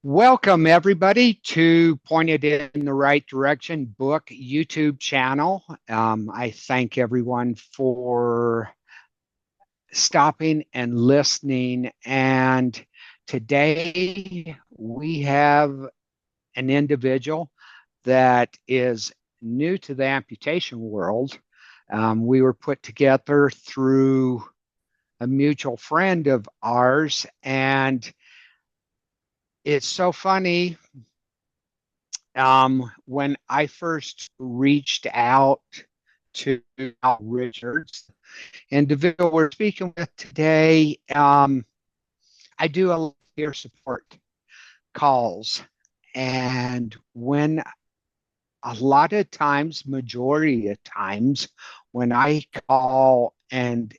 Welcome, everybody, to Pointed in the Right Direction book YouTube channel. I thank everyone for stopping and listening. And today we have an individual that is new to the amputation world. We were put together through a mutual friend of ours, and it's so funny. When I first reached out to Al Richards, individual we're speaking with today, I do a lot of peer support calls. And when a lot of times, majority of times, when I call and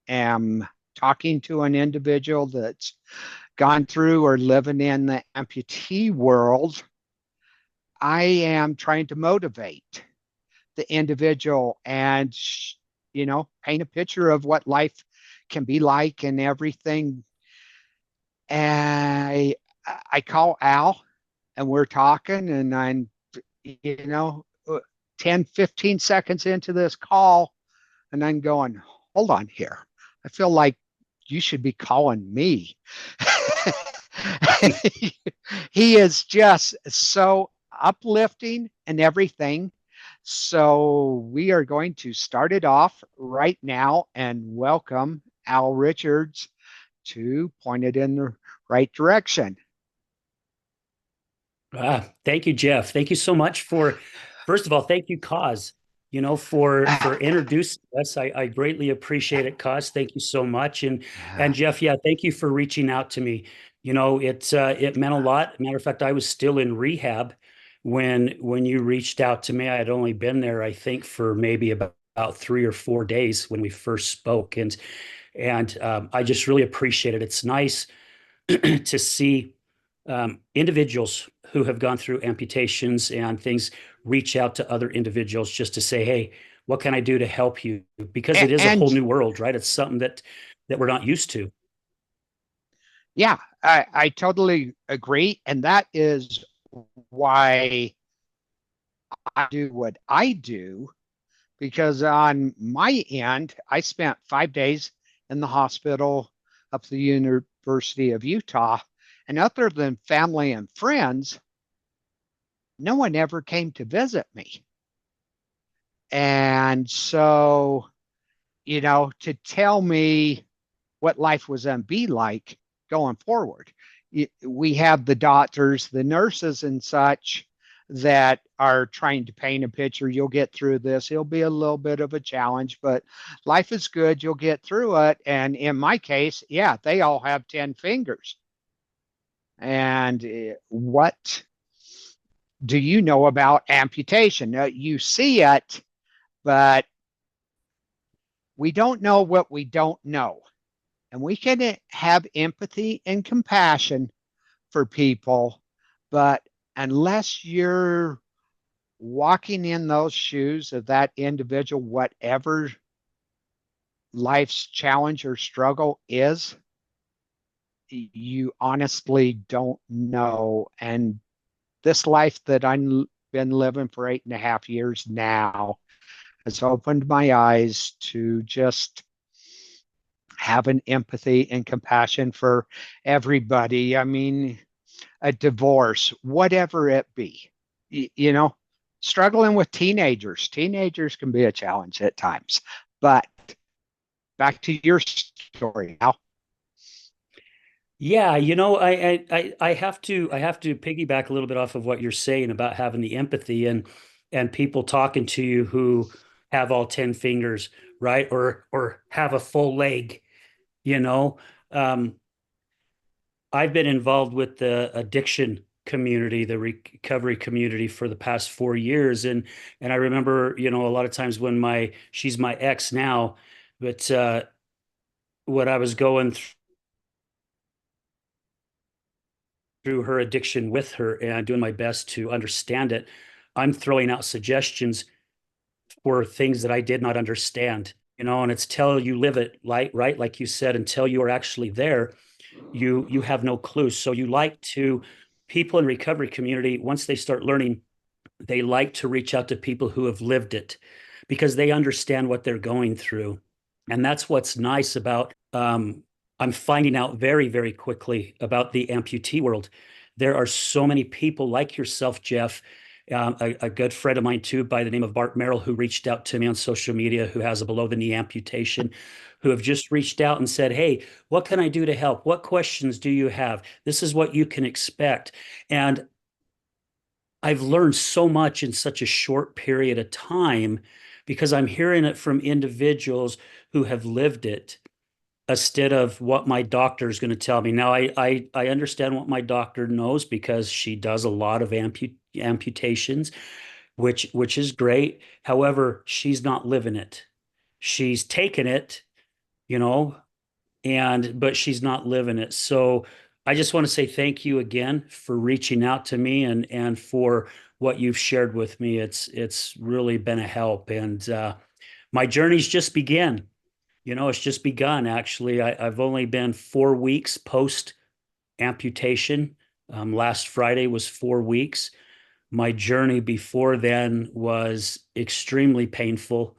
am talking to an individual that's gone through or living in the amputee world, I am trying to motivate the individual and, paint a picture of what life can be like and everything. And I call Al and we're talking, and I'm, you know, 10, 15 seconds into this call, and I'm going, hold on here. I feel like you should be calling me. He is just so uplifting and everything. So we are going to start it off right now and welcome Al Richards to Point It in the Right Direction. Thank you, Jeff. Thank you so much first of all, thank you, Coz, for introducing us. I greatly appreciate it, Coz. Thank you so much. And Jeff, yeah, thank you for reaching out to me. It meant a lot. Matter of fact, I was still in rehab when you reached out to me. I had only been there, I think, for maybe about 3 or 4 days when we first spoke. And I just really appreciate it. It's nice to see individuals who have gone through amputations and things reach out to other individuals just to say, hey, what can I do to help you? Because it is a whole and new world, right? It's something that we're not used to. yeah, I totally agree. And that is why I do what I do, because on my end, I spent 5 days in the hospital up at the University of Utah. And other than family and friends, no one ever came to visit me. And so, to tell me what life was going to be like going forward, we have the doctors, the nurses, and such that are trying to paint a picture. You'll get through this. It'll be a little bit of a challenge, but life is good. You'll get through it. And in my case, yeah, they all have 10 fingers. And what do you know about amputation? You see it, but we don't know what we don't know. And we can have empathy and compassion for people, but unless you're walking in those shoes of that individual, whatever life's challenge or struggle is, you honestly don't know. And this life that I've been living for 8.5 years now has opened my eyes to just having empathy and compassion for everybody. I mean, a divorce, whatever it be, struggling with teenagers. Teenagers can be a challenge at times. But back to your story now. Yeah, I have to piggyback a little bit off of what you're saying about having the empathy and people talking to you who have all 10 fingers, right? Or have a full leg, you know. Um, I've been involved with the addiction community, the recovery community for the past 4 years. And I remember, a lot of times when she's my ex now, but what I was going through her addiction with her and doing my best to understand it, I'm throwing out suggestions for things that I did not understand, and it's till you live it, right? Like you said, until you are actually there, you have no clue. So you like to people in recovery community, once they start learning, they like to reach out to people who have lived it because they understand what they're going through. And that's what's nice about I'm finding out very, very quickly about the amputee world. There are so many people like yourself, Jeff, a good friend of mine too, by the name of Bart Merrill, who reached out to me on social media, who has a below the knee amputation, who have just reached out and said, "Hey, what can I do to help? What questions do you have? This is what you can expect." And I've learned so much in such a short period of time because I'm hearing it from individuals who have lived it instead of what my doctor is going to tell me. Now, I understand what my doctor knows because she does a lot of amputations, which is great. However, she's not living it. She's taken it, you know, but she's not living it. So I just want to say thank you again for reaching out to me and for what you've shared with me. It's really been a help, and my journey's just begun. It's just begun. Actually, I've only been 4 weeks post amputation. Last Friday was 4 weeks. My journey before then was extremely painful.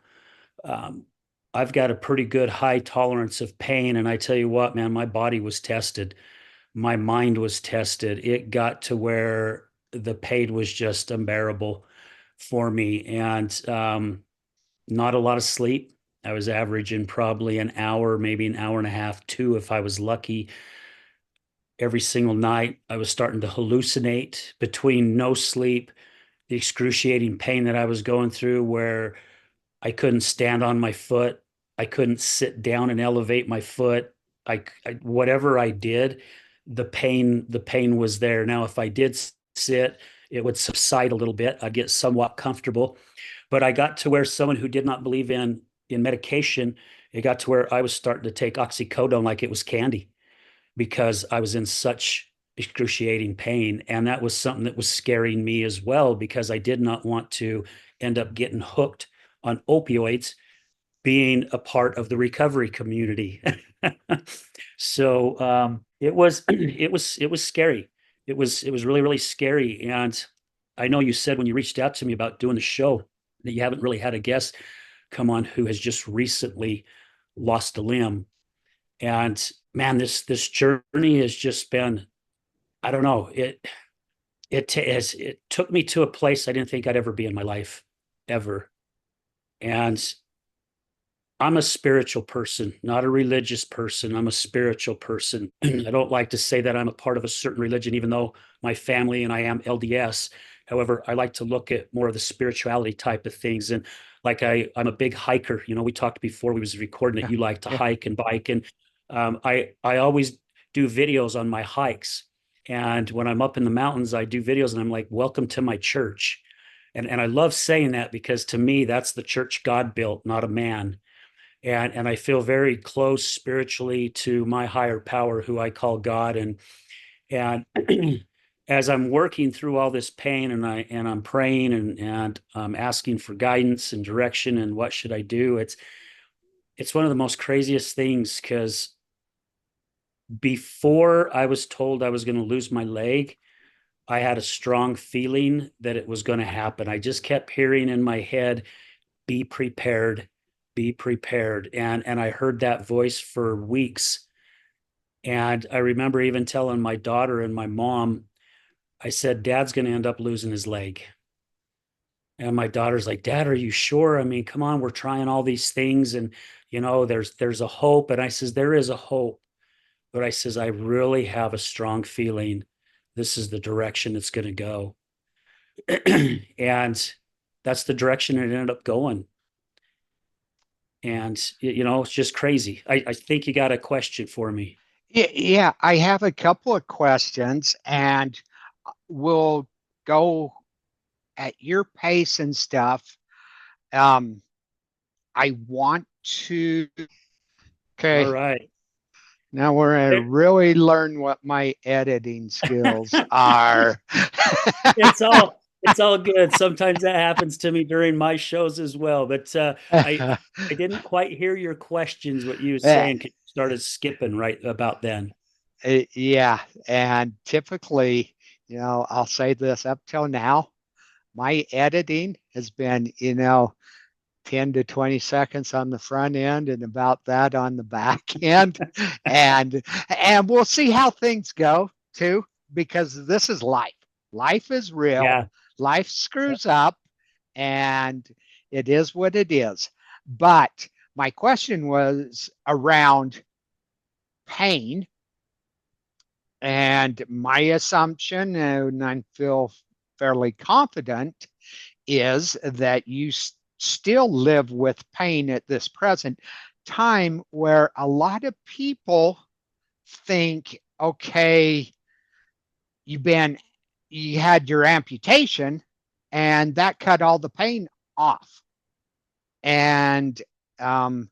Um, I've got a pretty good high tolerance of pain. And I tell you what, man, my body was tested. My mind was tested. It got to where the pain was just unbearable for me. And not a lot of sleep. I was averaging probably an hour, maybe an hour and a half, two, if I was lucky, every single night. I was starting to hallucinate between no sleep, the excruciating pain that I was going through, where I couldn't stand on my foot. I couldn't sit down and elevate my foot. Whatever I did, the pain was there. Now, if I did sit, it would subside a little bit. I'd get somewhat comfortable. But I got to where someone who did not believe in medication, it got to where I was starting to take oxycodone like it was candy because I was in such excruciating pain. And that was something that was scaring me as well because I did not want to end up getting hooked on opioids being a part of the recovery community. So it was scary. It was really, really scary. And I know you said when you reached out to me about doing the show that you haven't really had a guest come on who has just recently lost a limb. And man, this journey has just been, I don't know, it took me to a place I didn't think I'd ever be in my life, ever. And I'm a spiritual person, not a religious person. I'm a spiritual person. I don't like to say that I'm a part of a certain religion, even though my family and I am LDS. However, I like to look at more of the spirituality type of things. And like I'm a big hiker. We talked before we was recording that Yeah. you like to Yeah. hike and bike. And I always do videos on my hikes. And when I'm up in the mountains, I do videos and I'm like, welcome to my church. And I love saying that because to me, that's the church God built, not a man. And I feel very close spiritually to my higher power, who I call God. And as I'm working through all this pain and I'm praying and I'm asking for guidance and direction and what should I do, it's one of the most craziest things because before I was told I was going to lose my leg, I had a strong feeling that it was going to happen. I just kept hearing in my head, be prepared, be prepared. And I heard that voice for weeks. And I remember even telling my daughter and my mom, I said, Dad's going to end up losing his leg. And my daughter's like, Dad, are you sure? I mean, come on, we're trying all these things and there's a hope. And I says, there is a hope. But I says, I really have a strong feeling this is the direction it's going to go. And that's the direction it ended up going. And it's just crazy. I think you got a question for me. Yeah, I have a couple of questions, and we'll go at your pace and stuff. Um, I want to. All Okay, right. now we're gonna really learn what my editing skills are. It's all good. Sometimes that happens to me during my shows as well. But I didn't quite hear your questions, what you were Uh, saying. 'Cause you started skipping right about then. yeah, and typically I'll say this up till now, my editing has been, 10 to 20 seconds on the front end and about that on the back end. And we'll see how things go too, because this is life. Life is real. Yeah. Life screws up and it is what it is. But my question was around pain, and my assumption, and I feel fairly confident, is that you still live with pain at this present time, where a lot of people think, okay, you've been, you had your amputation and that cut all the pain off. And um,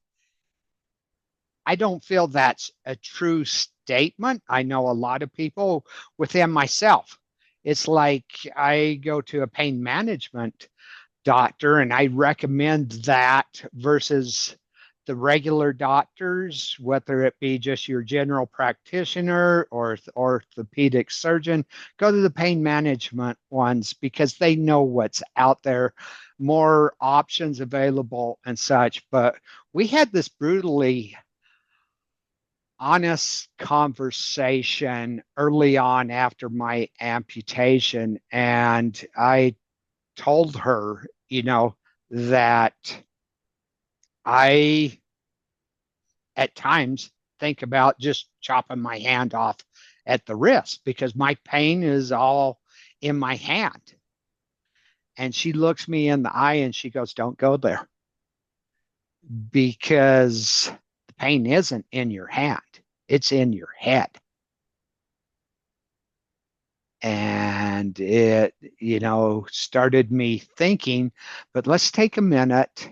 I don't feel that's a true statement. I know a lot of people within myself. It's like I go to a pain management doctor and I recommend that versus the regular doctors, whether it be just your general practitioner or orthopedic surgeon. Go to the pain management ones because they know what's out there, more options available and such. But we had this brutally honest conversation early on after my amputation, and I told her, that I at times think about just chopping my hand off at the wrist because my pain is all in my hand. And she looks me in the eye and she goes, "Don't go there because the pain isn't in your hand, it's in your head." And it, started me thinking, but let's take a minute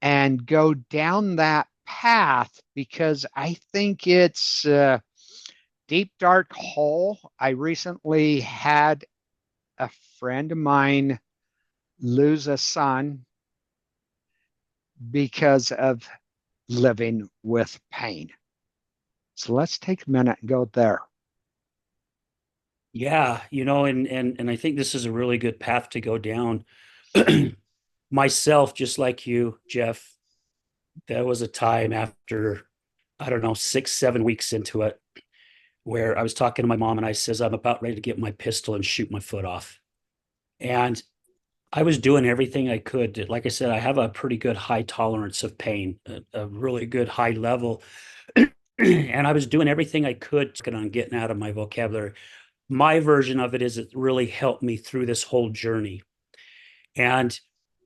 and go down that path because I think it's a deep, dark hole. I recently had a friend of mine lose a son because of living with pain. So let's take a minute and go there. Yeah, and I think this is a really good path to go down. Myself, just like you, Jeff, there was a time after, I don't know, 6, 7 weeks into it, where I was talking to my mom and I says, I'm about ready to get my pistol and shoot my foot off. And I was doing everything I could. Like I said, I have a pretty good high tolerance of pain, a really good high level. And I was doing everything I could on getting out of my vocabulary. My version of it is it really helped me through this whole journey. And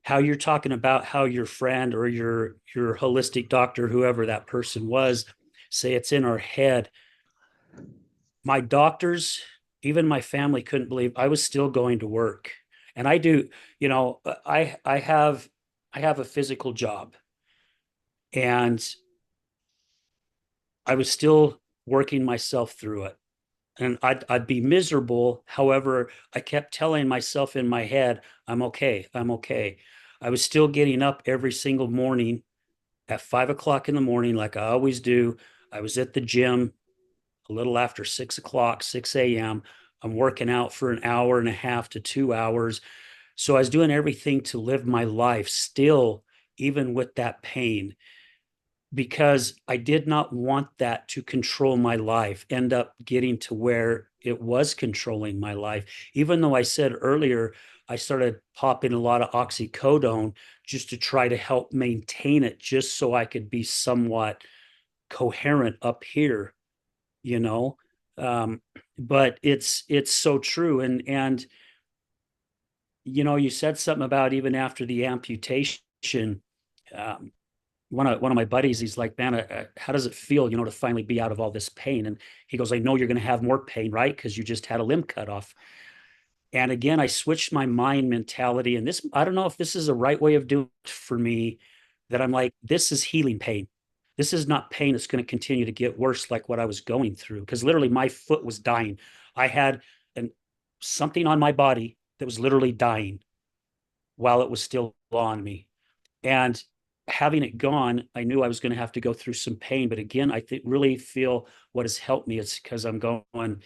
how you're talking about how your friend or your holistic doctor, whoever that person was, say it's in our head. My doctors, even my family couldn't believe I was still going to work. And I do, I have a physical job, and I was still working myself through it. And I'd be miserable. However, I kept telling myself in my head, I'm okay. I'm okay. I was still getting up every single morning at 5 o'clock in the morning, like I always do. I was at the gym a little after 6 o'clock, 6 a.m. I'm working out for an hour and a half to 2 hours. So I was doing everything to live my life still, even with that pain, because I did not want that to control my life, end up getting to where it was controlling my life. Even though I said earlier, I started popping a lot of oxycodone just to try to help maintain it, just so I could be somewhat coherent up here, you know. Um, but it's so true. And you said something about even after the amputation. Um, one of my buddies, he's like, man, how does it feel, to finally be out of all this pain? And he goes, I know you're going to have more pain, right? Because you just had a limb cut off. And again, I switched my mind mentality. And this, I don't know if this is the right way of doing it for me, that I'm like, this is healing pain. This is not pain that's going to continue to get worse like what I was going through. Because literally my foot was dying. I had an, something on my body that was literally dying while it was still on me. And having it gone, I knew I was going to have to go through some pain. But again, I really feel what has helped me is because I'm going,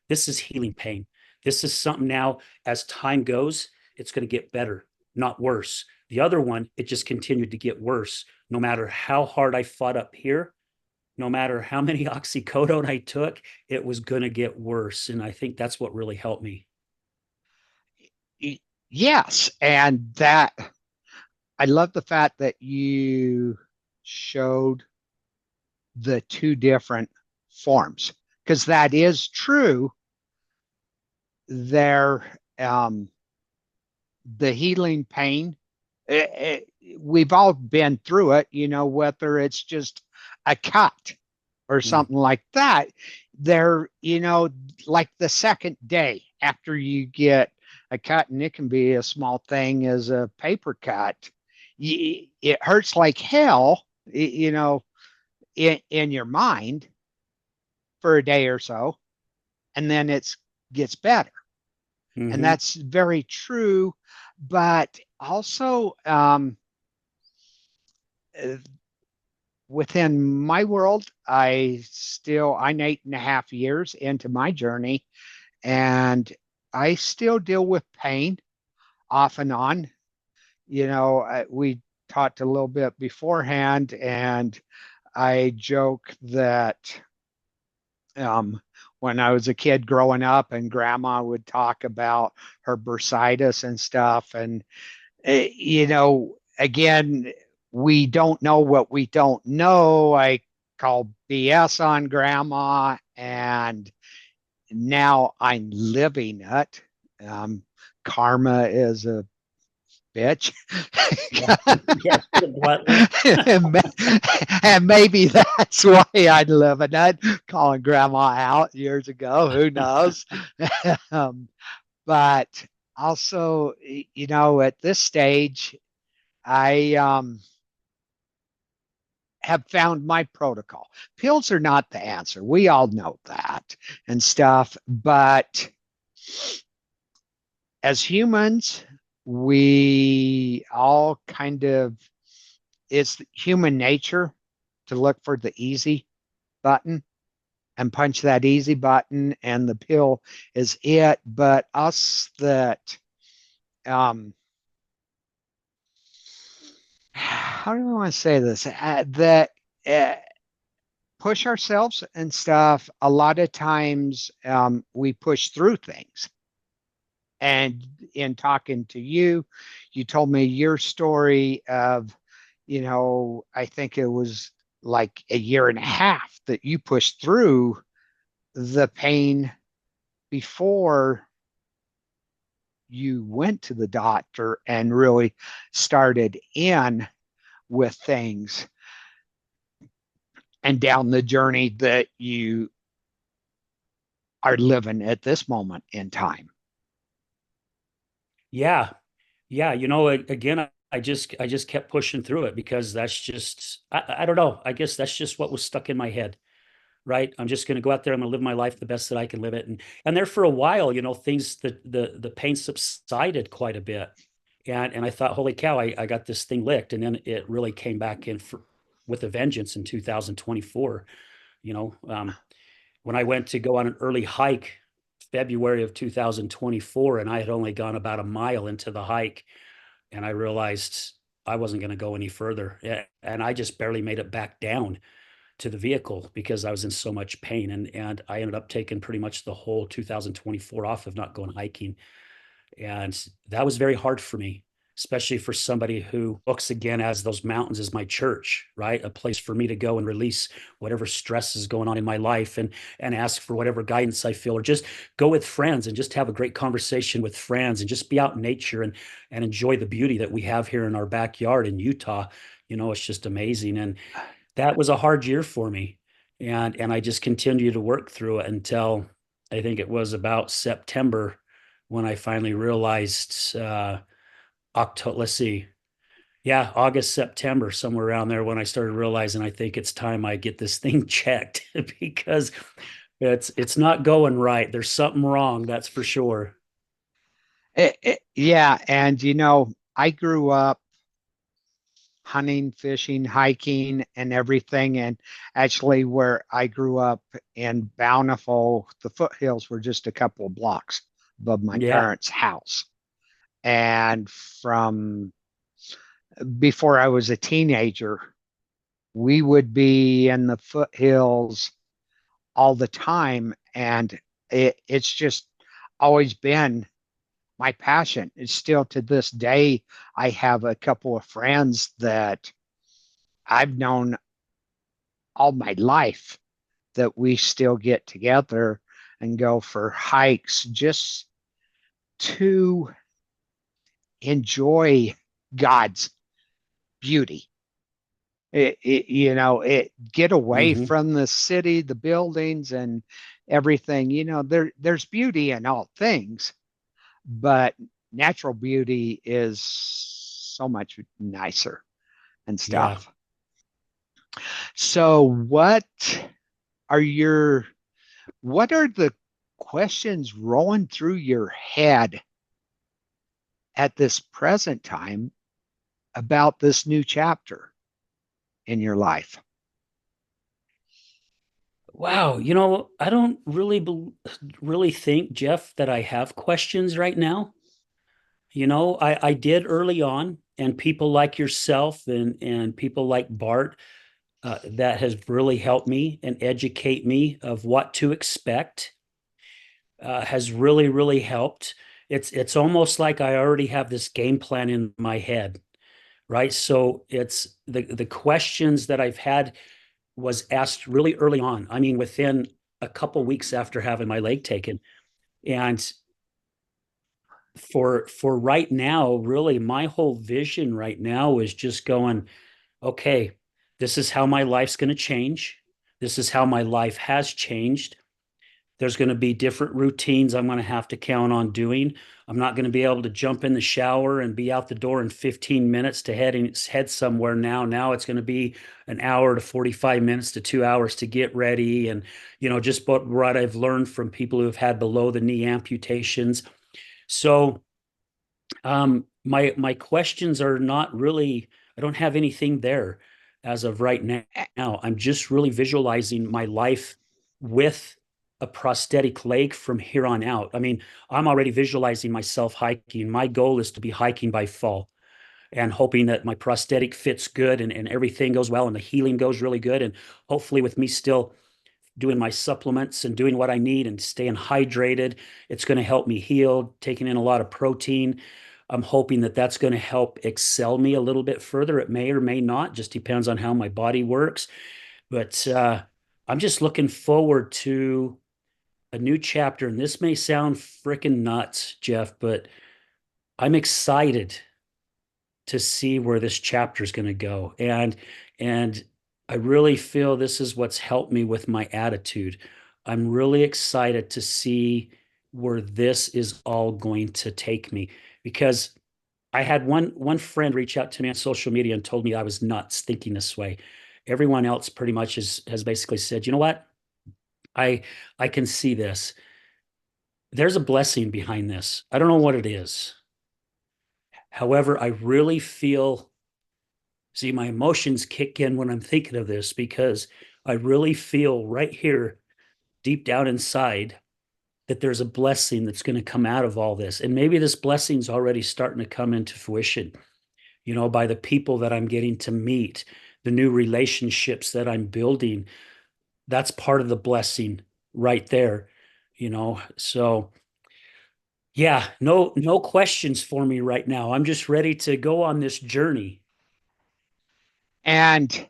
this is healing pain. This is something now, as time goes, it's going to get better, not worse. The other one, it just continued to get worse. No matter how hard I fought up here, no matter how many oxycodone I took, it was going to get worse. And I think that's what really helped me. Yes, and that I love the fact that you showed the two different forms, because that is true. There, the healing pain, we've all been through it, whether it's just a cut or Mm. something like that. There, like the second day after you get a cut, and it can be a small thing as a paper cut, it hurts like hell, in your mind for a day or so, and then it gets better. And Mm-hmm. that's very true. But also, uh, within my world, I'm 8.5 years into my journey, and I still deal with pain off and on. We talked a little bit beforehand, and I joke that when I was a kid growing up, and grandma would talk about her bursitis and stuff. And, again, we don't know what we don't know. I call BS on grandma, and now I'm living it. Um, Karma is a bitch. Yeah. Yeah. Bluntly. And maybe that's why I live in it, calling grandma out years ago. Who knows? um, but also, at this stage, I have found my protocol. Pills are not the answer. We all know that and stuff. But as humans, we all kind of, it's human nature to look for the easy button and punch that easy button, and the pill is it. But us that, how do I want to say this? That uh, push ourselves and stuff, a lot of times we push through things. And in talking to you, you told me your story of, I think it was like a year and a half that you pushed through the pain before you went to the doctor and really started in with things and down the journey that you are living at this moment in time. Yeah. Yeah. Again, I just kept pushing through it because that's just, I don't know. I guess that's just what was stuck in my head. Right. I'm just going to go out there. I'm going to live my life the best that I can live it. And there for a while, things the pain subsided quite a bit. And I thought, holy cow, I got this thing licked. And then it really came back with a vengeance in 2024. You know, when I went to go on an early hike, February of 2024, and I had only gone about a mile into the hike, and I realized I wasn't going to go any further. And I just barely made it back down to the vehicle because I was in so much pain. And I ended up taking pretty much the whole 2024 off of not going hiking. And that was very hard for me, especially for somebody who looks again as those mountains as my church, right? A place for me to go and release whatever stress is going on in my life and ask for whatever guidance I feel, or just go with friends and just have a great conversation with friends and just be out in nature and enjoy the beauty that we have here in our backyard in Utah. It's just amazing. And that was a hard year for me. And I just continued to work through it until I think it was about September when I finally realized October, let's see. Yeah, August, September, somewhere around there when I started realizing I think it's time I get this thing checked because it's not going right. There's something wrong, that's for sure. Yeah. And, I grew up hunting, fishing, hiking, and everything. And actually, where I grew up in Bountiful, the foothills were just a couple of blocks above my Yeah. parents' house. And from before I was a teenager, we would be in the foothills all the time. And it's just always been my passion. It's still to this day, I have a couple of friends that I've known all my life that we still get together and go for hikes just to enjoy God's beauty. Get away Hmm. from the city, the buildings, and everything. There's beauty in all things, but natural beauty is so much nicer and Yeah. stuff. So, are your what are the questions rolling through your head at this present time about this new chapter in your life? Wow. I don't really think, Jeff, that I have questions right now. I did early on, and people like yourself and people like Bart, that has really helped me and educate me of what to expect, has really, really helped. It's almost like I already have this game plan in my head, right? So it's the questions that I've had was asked really early on. I mean, within a couple weeks after having my leg taken. And for right now, really my whole vision right now is just going, okay, this is how my life's going to change. This is how my life has changed. There's going to be different routines I'm going to have to count on doing. I'm not going to be able to jump in the shower and be out the door in 15 minutes to head somewhere now. Now it's going to be an hour to 45 minutes to 2 hours to get ready. And, just what I've learned from people who have had below the knee amputations. So, my questions are not really, I don't have anything there as of right now. I'm just really visualizing my life with a prosthetic leg from here on out. I mean, I'm already visualizing myself hiking. My goal is to be hiking by fall and hoping that my prosthetic fits good and everything goes well and the healing goes really good. And hopefully, with me still doing my supplements and doing what I need and staying hydrated, it's going to help me heal, taking in a lot of protein. I'm hoping that that's going to help excel me a little bit further. It may or may not, just depends on how my body works. But I'm just looking forward to a new chapter. And this may sound freaking nuts, Jeff, but I'm excited to see where this chapter is going to go. And I really feel this is what's helped me with my attitude. I'm really excited to see where this is all going to take me, because I had one friend reach out to me on social media and told me I was nuts thinking this way. Everyone else pretty much has basically said, you know what? I I can see this. There's a blessing behind this. I don't know what it is. However, I really feel, see, my emotions kick in when I'm thinking of this, because I really feel right here, deep down inside, that there's a blessing that's going to come out of all this. And maybe this blessing's already starting to come into fruition, by the people that I'm getting to meet, the new relationships that I'm building. That's part of the blessing right there. So yeah, no questions for me right now. I'm just ready to go on this journey. And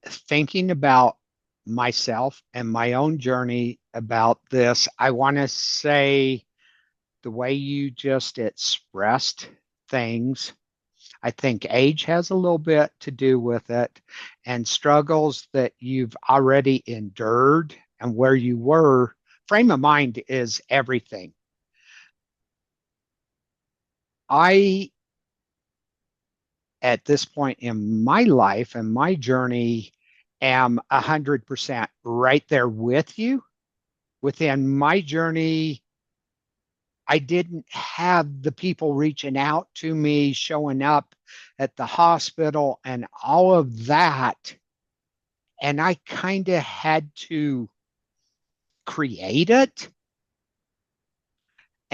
thinking about myself and my own journey about this, I want to say the way you just expressed things, I think age has a little bit to do with it, and struggles that you've already endured and where you were. Frame of mind is everything. I, at this point in my life and my journey, am 100% right there with you. Within my journey, I didn't have the people reaching out to me, showing up at the hospital, and all of that. And I kind of had to create it.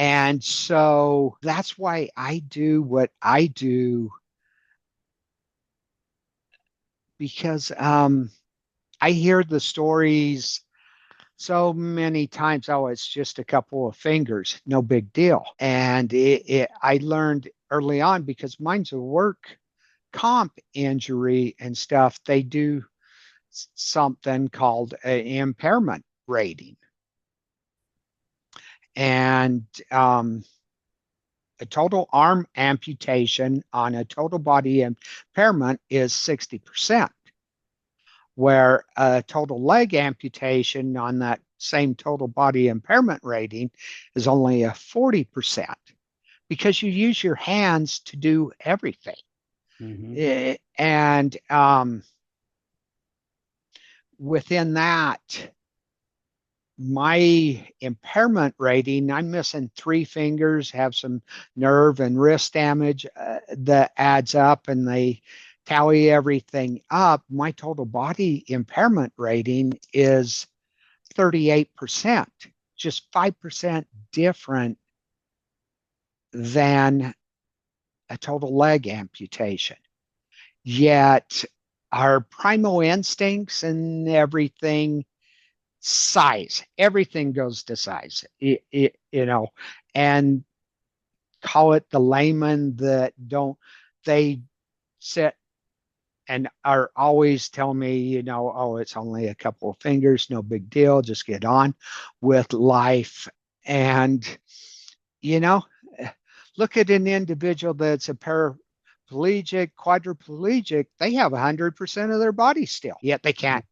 And so that's why I do what I do, because I hear the stories so many times. Oh, it's just a couple of fingers, no big deal. And I learned early on, because mine's a work comp injury and stuff, they do something called an impairment rating. And a total arm amputation on a total body impairment is 60%, where a total leg amputation on that same total body impairment rating is only a 40%, because you use your hands to do everything. And within that, my impairment rating, I'm missing 3 fingers, have some nerve and wrist damage that adds up, and they tally everything up. My total body impairment rating is 38%, just 5% different than a total leg amputation. Yet our primal instincts and everything, size, everything goes to size, and call it the layman that don't, they sit and are always telling me, oh, it's only a couple of fingers, no big deal, just get on with life. And, you know, look at an individual that's a paraplegic, quadriplegic, they have 100% of their body still, yet they can't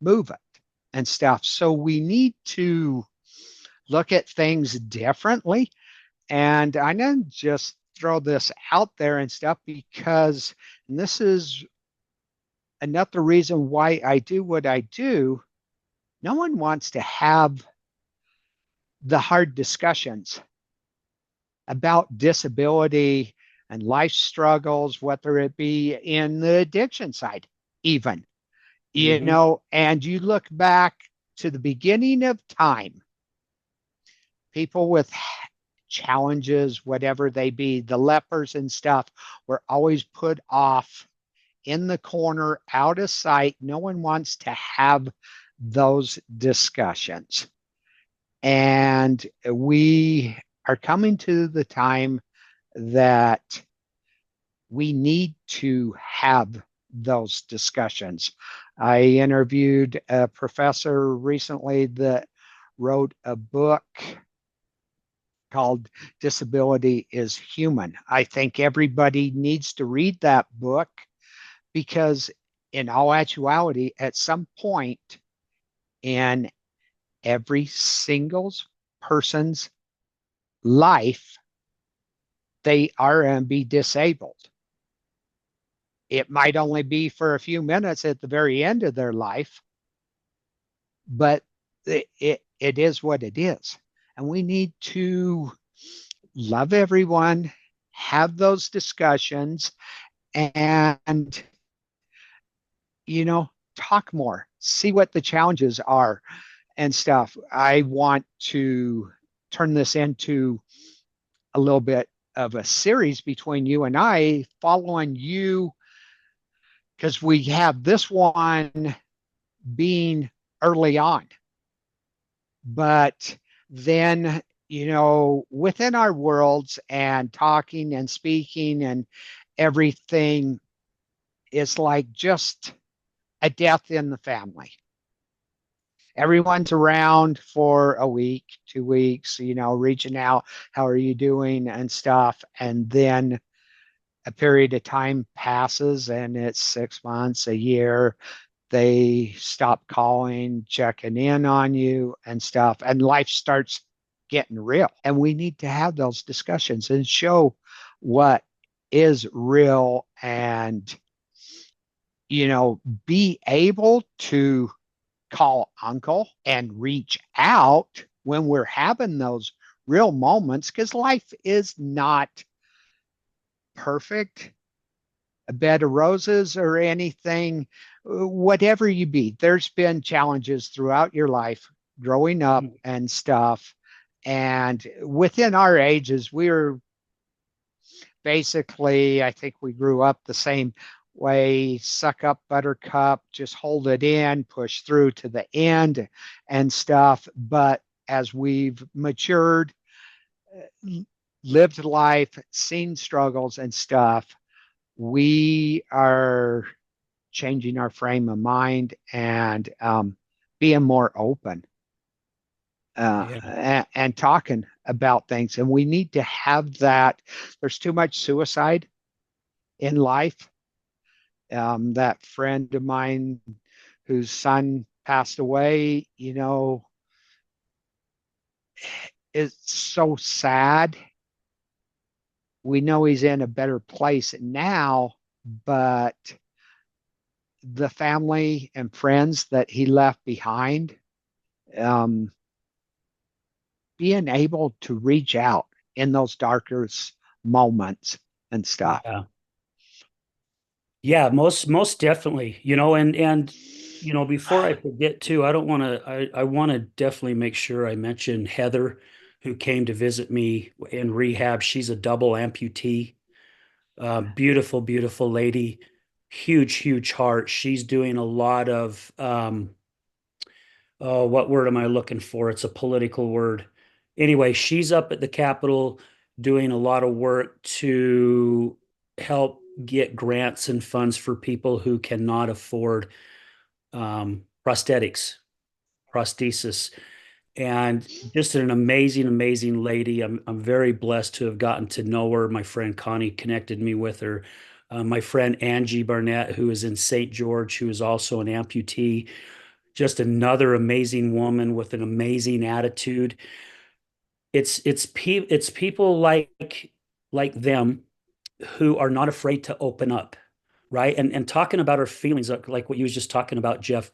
move it and stuff. So we need to look at things differently. And I know, just throw this out there and stuff, because, and this is another reason why I do what I do, no one wants to have the hard discussions about disability and life struggles, whether it be in the addiction side, even, and you look back to the beginning of time, people with challenges, whatever they be, the lepers and stuff, were always put off in the corner, out of sight. No one wants to have those discussions. And we are coming to the time that we need to have those discussions. I interviewed a professor recently that wrote a book called Disability is Human. I think everybody needs to read that book, because in all actuality, at some point in every single person's life, they are and be disabled. It might only be for a few minutes at the very end of their life, but it is what it is. And we need to love everyone, have those discussions, and, talk more, see what the challenges are and stuff. I want to turn this into a little bit of a series between you and I, following you, because we have this one being early on. But then, within our worlds and talking and speaking and everything is like just a death in the family. Everyone's around for a week, 2 weeks, reaching out, how are you doing and stuff. And then a period of time passes, and it's 6 months, a year. They stop calling, checking in on you and stuff, and life starts getting real. And we need to have those discussions and show what is real, and, be able to call uncle and reach out when we're having those real moments, because life is not perfect, a bed of roses or anything. Whatever you be, there's been challenges throughout your life growing up and stuff. And within our ages, we were basically, I think we grew up the same way, suck up buttercup, just hold it in, push through to the end and stuff. But as we've matured, lived life, seen struggles and stuff, we are changing our frame of mind and being more open Yeah. and talking about things. And we need to have that. There's too much suicide in life. That friend of mine whose son passed away, is so sad. We know he's in a better place now, but the family and friends that he left behind, um, being able to reach out in those darkest moments and stuff. Yeah. Yeah, most definitely. Before I forget too, I don't want to I want to definitely make sure I mention Heather, who came to visit me in rehab. She's a double amputee. Beautiful, beautiful lady. Huge, huge heart. She's doing a lot of oh, what word am I looking for? It's a political word. Anyway, she's up at the Capitol doing a lot of work to help get grants and funds for people who cannot afford prosthetics, prosthesis. And just an amazing, amazing lady. I'm very blessed to have gotten to know her. My friend Connie connected me with her. My friend Angie Barnett, who is in St. George, who is also an amputee, just another amazing woman with an amazing attitude. It's people like them who are not afraid to open up, right? And talking about our feelings, like what you was just talking about, Jeff.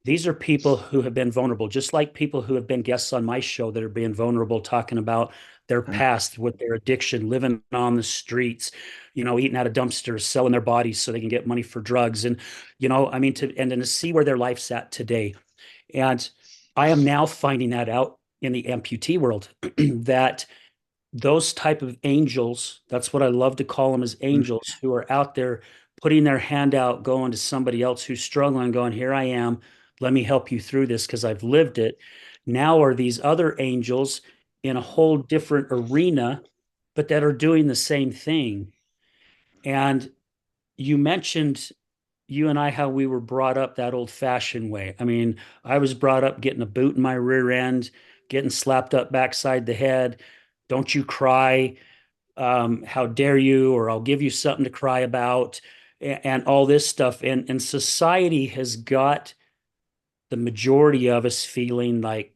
These are people who have been vulnerable, just like people who have been guests on my show that are being vulnerable, talking about their past with their addiction, living on the streets, eating out of dumpsters, selling their bodies so they can get money for drugs. And, I mean, and then to see where their life's at today. And I am now finding that out in the amputee world that those type of angels, that's what I love to call them, as angels who are out there putting their hand out, going to somebody else who's struggling, going, here I am, let me help you through this because I've lived it. Now are these other angels in a whole different arena, but that are doing the same thing. And you mentioned, you and I, how we were brought up that old fashioned way. I mean, I was brought up getting a boot in my rear end, getting slapped up backside the head. Don't you cry. How dare you, or I'll give you something to cry about, and all this stuff. And society has got the majority of us feeling like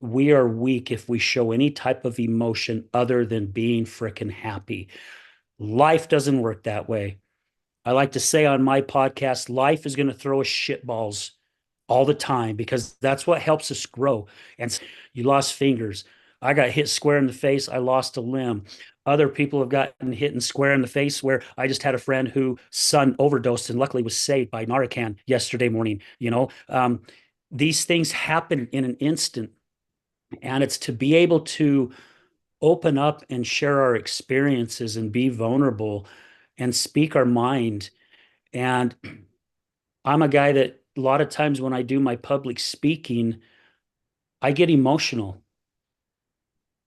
we are weak if we show any type of emotion other than being freaking happy. Life doesn't work that way. I like to say on my podcast, life is going to throw us shitballs all the time because that's what helps us grow. And you lost fingers. I got hit square in the face. I lost a limb. Other people have gotten hit and square in the face where I just had a friend whose son overdosed and luckily was saved by Narcan yesterday morning. These things happen in an instant. And it's to be able to open up and share our experiences and be vulnerable and speak our mind. And I'm a guy that a lot of times when I do my public speaking, I get emotional.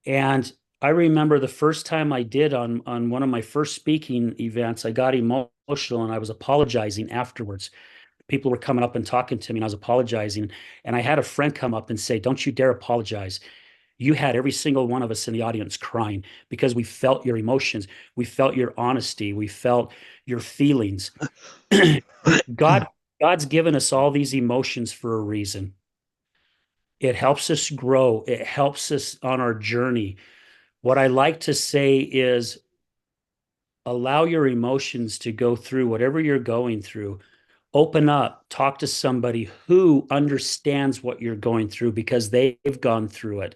And I remember the first time I did on one of my first speaking events, I got emotional and I was apologizing afterwards. People were coming up and talking to me and I was apologizing. And I had a friend come up and say, don't you dare apologize. You had every single one of us in the audience crying because we felt your emotions. We felt your honesty. We felt your feelings. God, God's given us all these emotions for a reason. It helps us grow. It helps us on our journey. What I like to say is allow your emotions to go through whatever you're going through. Open up, talk to somebody who understands what you're going through because they've gone through it.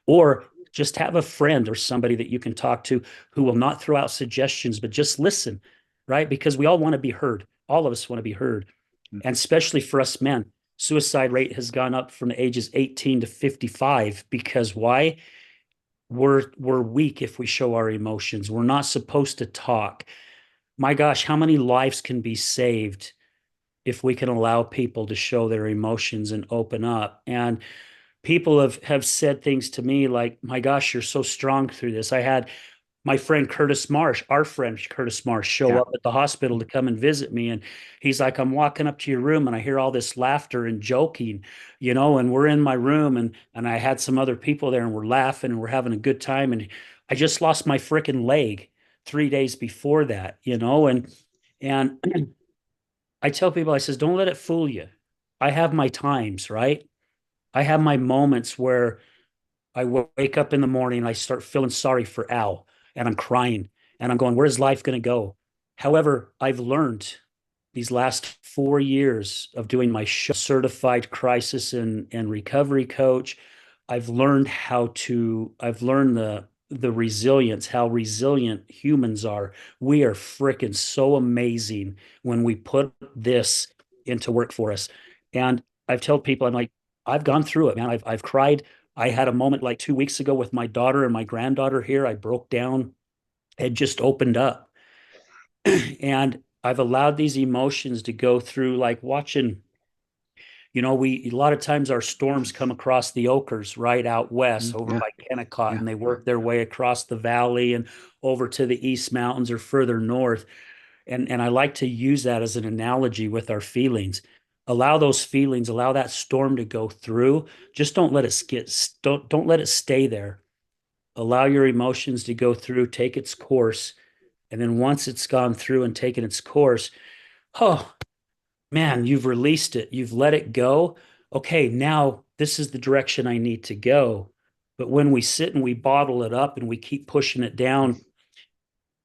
Or just have a friend or somebody that you can talk to who will not throw out suggestions, but just listen, right? Because we all want to be heard. All of us want to be heard. And especially for us men, suicide rate has gone up from the ages 18 to 55 because why? we're weak if we show our emotions. We're not supposed to talk. My gosh, how many lives can be saved if we can allow people to show their emotions and open up? And people have said things to me like, my gosh, you're so strong through this. I had my friend Curtis Marsh, our friend Curtis Marsh, show Yeah. up at the hospital to come and visit me. And he's like, I'm walking up to your room and I hear all this laughter and joking, and we're in my room and I had some other people there and we're laughing and we're having a good time. And I just lost my freaking leg 3 days before that, and I tell people, I says, don't let it fool you. I have my times, right? I have my moments where I wake up in the morning and I start feeling sorry for Al and I'm crying and I'm going, where's life going to go? However, I've learned these last 4 years of doing my certified crisis and recovery coach. I've learned the resilience, how resilient humans are. We are freaking so amazing when we put this into work for us. And I've told people, I'm like, I've gone through it, man. I've cried. I had a moment like 2 weeks ago with my daughter and my granddaughter here. I broke down and just opened up. And I've allowed these emotions to go through, like watching, we a lot of times our storms come across the Okers right out west over Yeah. by Kennecott, Yeah. and they work their way across the valley and over to the East Mountains or further north. And I like to use that as an analogy with our feelings. Allow those feelings, allow that storm to go through. Just don't let it stay there. Allow your emotions to go through, take its course, and then once it's gone through and taken its course, oh man, you've released it, you've let it go. Okay, now this is the direction I need to go. But when we sit and we bottle it up and we keep pushing it down,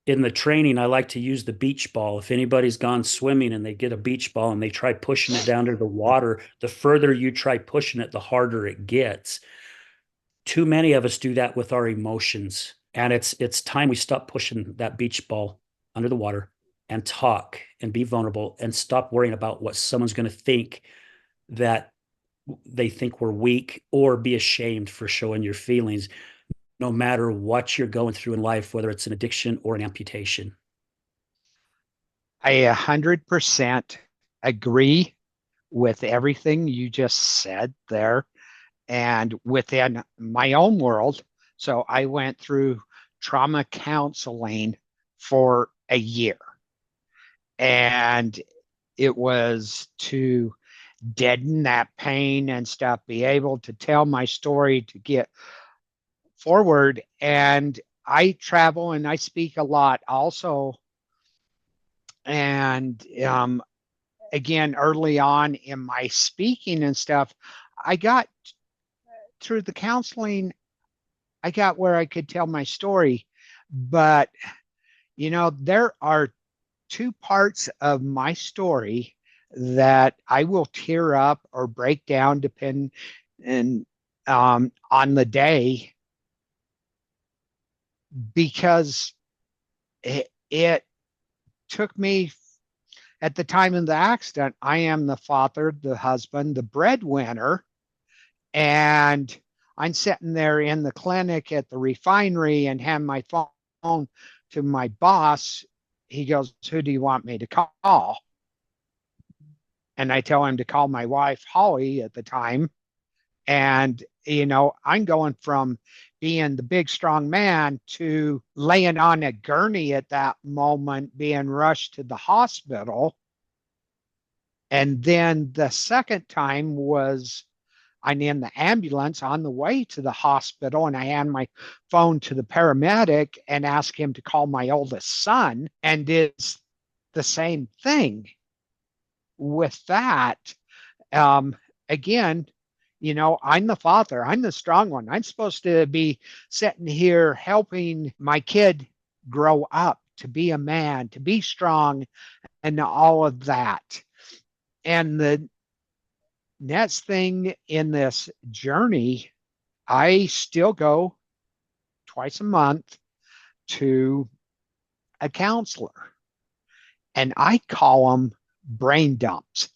in the training, I like to use the beach ball. If anybody's gone swimming and they get a beach ball and they try pushing it down to the water, the further you try pushing it, the harder it gets. Too many of us do that with our emotions. And it's time we stop pushing that beach ball under the water and talk and be vulnerable and stop worrying about what someone's going to think, that they think we're weak, or be ashamed for showing your feelings, no matter what you're going through in life, whether it's an addiction or an amputation. I 100% agree with everything you just said there. And within my own world, so I went through trauma counseling for a year. And it was to deaden that pain and stuff, be able to tell my story to get forward. And I travel and I speak a lot also. And again, early on in my speaking and stuff, I got through the counseling, I got where I could tell my story. But, there are two parts of my story that I will tear up or break down depending on the day, because it took me at the time of the accident. I am the father, the husband, the breadwinner, and I'm sitting there in the clinic at the refinery and hand my phone to my boss. He goes, "Who do you want me to call?" And I tell him to call my wife, Holly, at the time. And, I'm going from being the big, strong man to laying on a gurney at that moment, being rushed to the hospital. And then the second time was I'm in the ambulance on the way to the hospital, and I hand my phone to the paramedic and ask him to call my oldest son. And it's the same thing with that. Um, Again, I'm the father, I'm the strong one. I'm supposed to be sitting here helping my kid grow up to be a man, to be strong, and all of that. And the next thing in this journey, I still go twice a month to a counselor, and I call them brain dumps.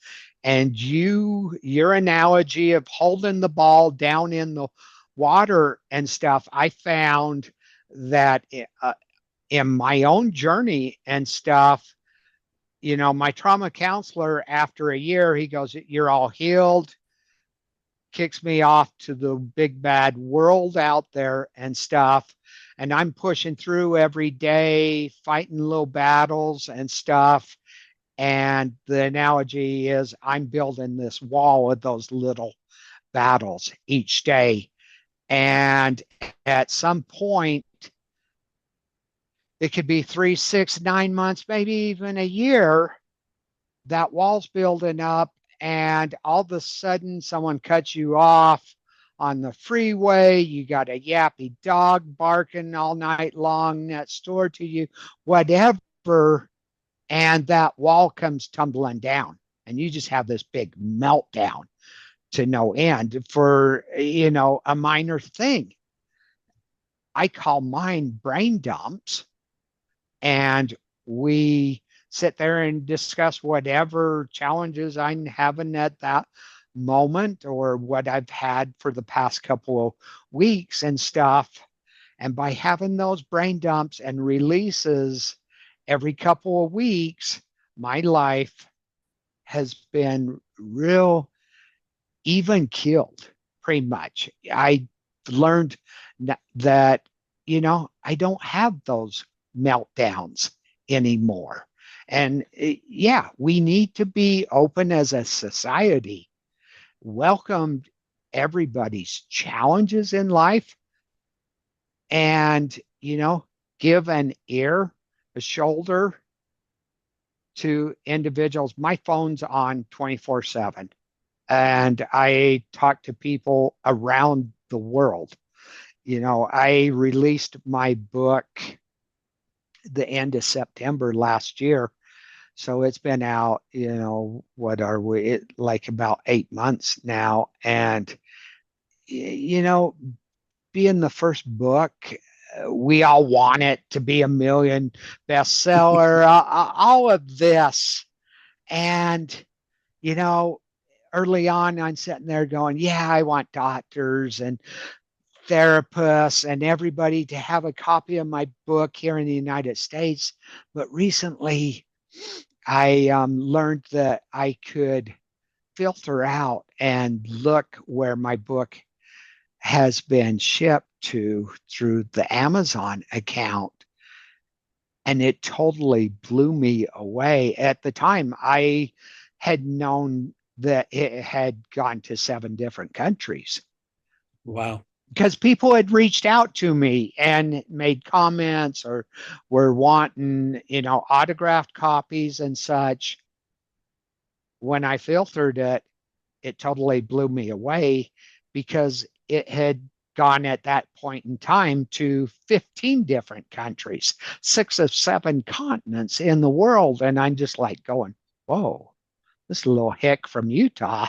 And your analogy of holding the ball down in the water and stuff, I found that in my own journey and stuff, my trauma counselor, after a year, he goes, "You're all healed," kicks me off to the big bad world out there and stuff. And I'm pushing through every day, fighting little battles and stuff. And the analogy is I'm building this wall of those little battles each day. And at some point, it could be 3, 6, 9 months, maybe even a year, that wall's building up, and all of a sudden someone cuts you off on the freeway. You got a yappy dog barking all night long next door to you, whatever, and that wall comes tumbling down, and you just have this big meltdown to no end for a minor thing. I call mine brain dumps, and we sit there and discuss whatever challenges I'm having at that moment or what I've had for the past couple of weeks and stuff. And by having those brain dumps and releases every couple of weeks, my life has been real even killed, pretty much. I learned that, I don't have those meltdowns anymore. And yeah, we need to be open as a society, welcome everybody's challenges in life, and, give an ear, a shoulder to individuals. My phone's on 24/7, and I talk to people around the world. I released my book the end of September last year. So it's been out, what are we, like about 8 months now. And, being the first book, we all want it to be a million bestseller, all of this. And, you know, early on, I'm sitting there going, yeah, I want doctors and therapists and everybody to have a copy of my book here in the United States. But recently, I learned that I could filter out and look where my book has been shipped to through the Amazon account. And it totally blew me away. At the time, I had known that it had gone to 7 different countries. Wow. Because people had reached out to me and made comments or were wanting, autographed copies and such. When I filtered it, it totally blew me away because it had gone at that point in time to 15 different countries, 6 of 7 continents in the world. And I'm just like going, whoa, this little hick from Utah.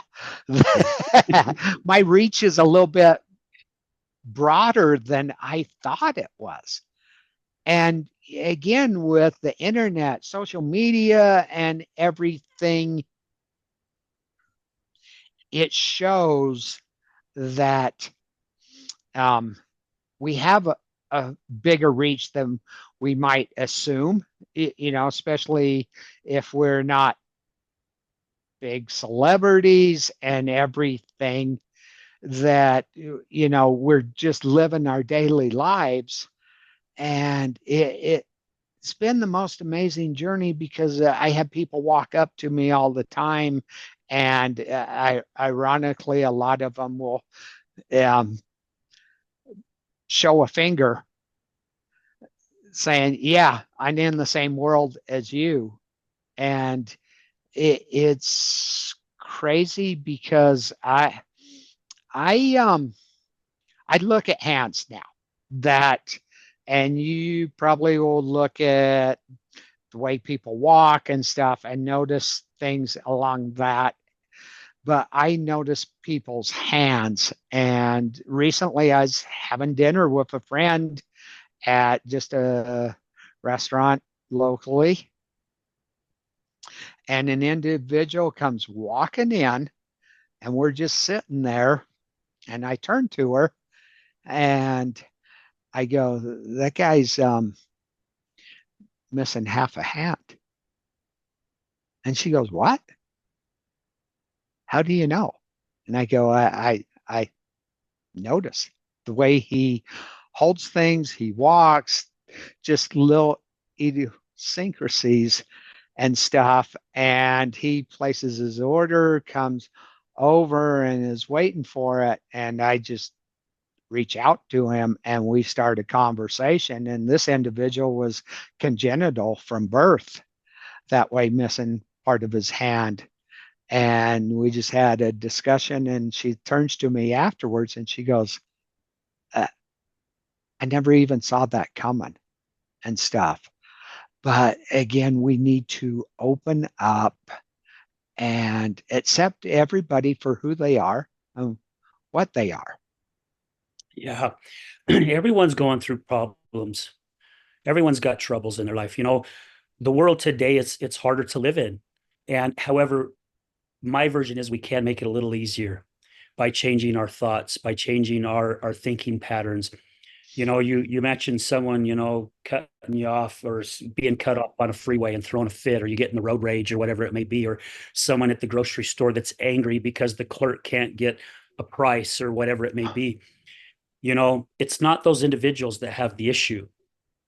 My reach is a little bit broader than I thought it was. And again, with the internet, social media, and everything, it shows that we have a bigger reach than we might assume, especially if we're not big celebrities and everything, that, we're just living our daily lives. And it's been the most amazing journey because I have people walk up to me all the time. And ironically, a lot of them will show a finger saying, yeah, I'm in the same world as you. And it's crazy because I look at hands now that, and you probably will look at the way people walk and stuff and notice things along that. But I notice people's hands. And recently I was having dinner with a friend at just a restaurant locally. And an individual comes walking in, and we're just sitting there. And I turn to her And I go, that guy's missing half a hand. And she goes, what? How do you know? And I go, I notice the way he holds things, he walks, just little idiosyncrasies and stuff. And he places his order, comes over and is waiting for it. And I just reach out to him and we start a conversation. And this individual was congenital from birth, that way missing part of his hand. And we just had a discussion. And she turns to me afterwards and she goes, uh, I never even saw that coming and stuff. But again, we need to open up and accept everybody for who they are and what they are. Yeah. Everyone's going through problems. Everyone's got troubles in their life. The world today, it's harder to live in. And however, my version is we can make it a little easier by changing our thoughts, by changing our thinking patterns. You mentioned someone, cutting you off or being cut off on a freeway and throwing a fit, or you get in the road rage or whatever it may be, or someone at the grocery store that's angry because the clerk can't get a price or whatever it may be. It's not those individuals that have the issue.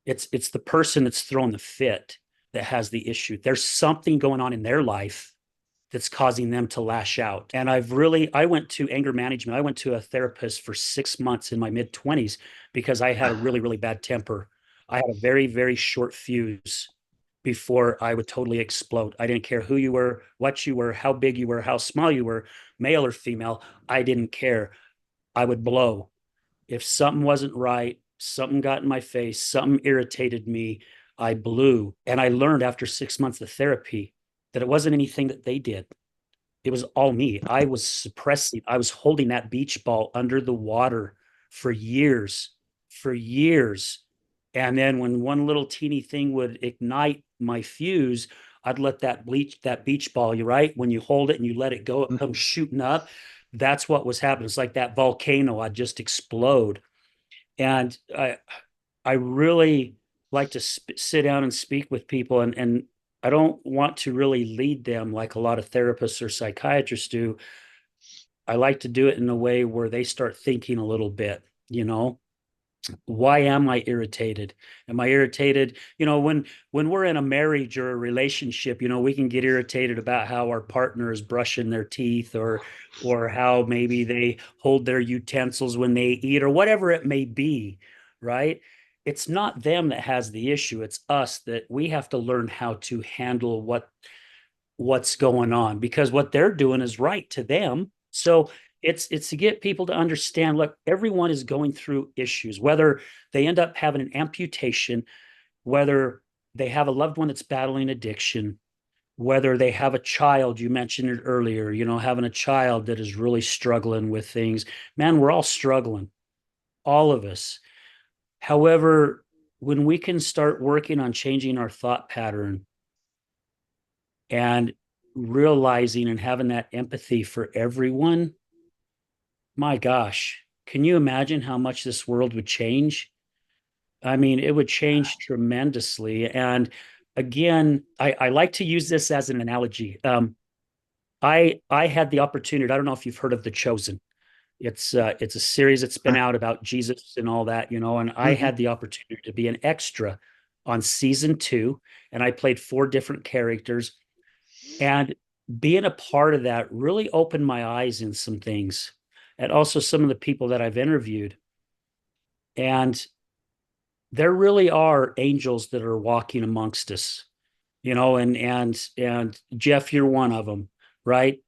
It's the person that's throwing the fit that has the issue. There's something going on in their life that's causing them to lash out. And I went to anger management. I went to a therapist for 6 months in my mid 20s because I had a really, really bad temper. I had a very, very short fuse before I would totally explode. I didn't care who you were, what you were, how big you were, how small you were, male or female. I didn't care. I would blow. If something wasn't right, something got in my face, something irritated me, I blew. And I learned after 6 months of therapy that it wasn't anything that they did. It was all me. I was suppressing, I was holding that beach ball under the water for years, for years. And then when one little teeny thing would ignite my fuse, I'd let that beach ball, you're right, when you hold it and you let it go, it comes shooting up. That's what was happening. It's like that volcano, I'd just explode. And I really like to sit down and speak with people, and I don't want to really lead them like a lot of therapists or psychiatrists do. I like to do it in a way where they start thinking a little bit, you know, why am I irritated? Am I irritated? When we're in a marriage or a relationship, we can get irritated about how our partner is brushing their teeth, or how maybe they hold their utensils when they eat, or whatever it may be, right? It's not them that has the issue. It's us, that we have to learn how to handle what's going on, because what they're doing is right to them. So it's to get people to understand, look, everyone is going through issues, whether they end up having an amputation, whether they have a loved one that's battling addiction, whether they have a child, you mentioned it earlier, having a child that is really struggling with things. Man, we're all struggling, all of us. However, when we can start working on changing our thought pattern and realizing and having that empathy for everyone, my gosh, can you imagine how much this world would change? I mean, it would change tremendously. And again, I like to use this as an analogy. I had the opportunity. I don't know if you've heard of The Chosen. It's a series that's been out about Jesus and all that, and I Mm-hmm. had the opportunity to be an extra on season 2, and I played 4 different characters. And being a part of that really opened my eyes in some things, and also some of the people that I've interviewed. And there really are angels that are walking amongst us, and Jeff, you're one of them, right?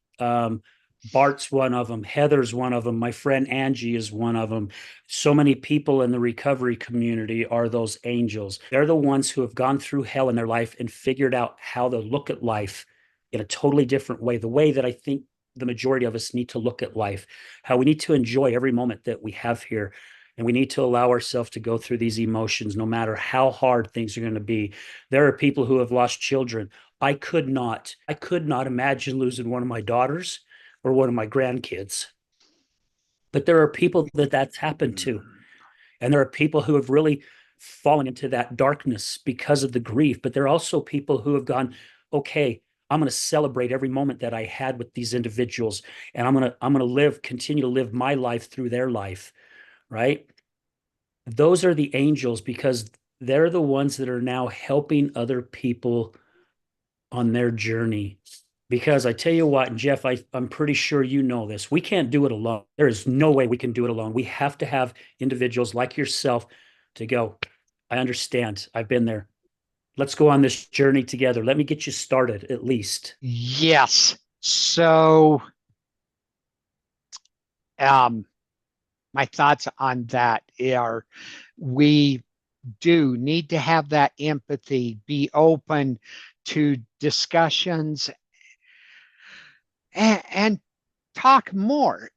Bart's one of them. Heather's one of them. My friend Angie is one of them. So many people in the recovery community are those angels. They're the ones who have gone through hell in their life and figured out how to look at life in a totally different way, the way that I think the majority of us need to look at life, how we need to enjoy every moment that we have here. And we need to allow ourselves to go through these emotions, no matter how hard things are going to be. There are people who have lost children. I could not imagine losing one of my daughters or one of my grandkids. But there are people that that's happened to. And there are people who have really fallen into that darkness because of the grief, but there are also people who have gone, okay, I'm going to celebrate every moment that I had with these individuals, and I'm going to continue to live my life through their life, right? Those are the angels because they're the ones that are now helping other people on their journey. Because I tell you what, Jeff, I'm pretty sure you know this. We can't do it alone. There is no way we can do it alone. We have to have individuals like yourself to go, I understand. I've been there. Let's go on this journey together. Let me get you started at least. Yes. So, um, my thoughts on that are we do need to have that empathy, be open to discussions and talk more.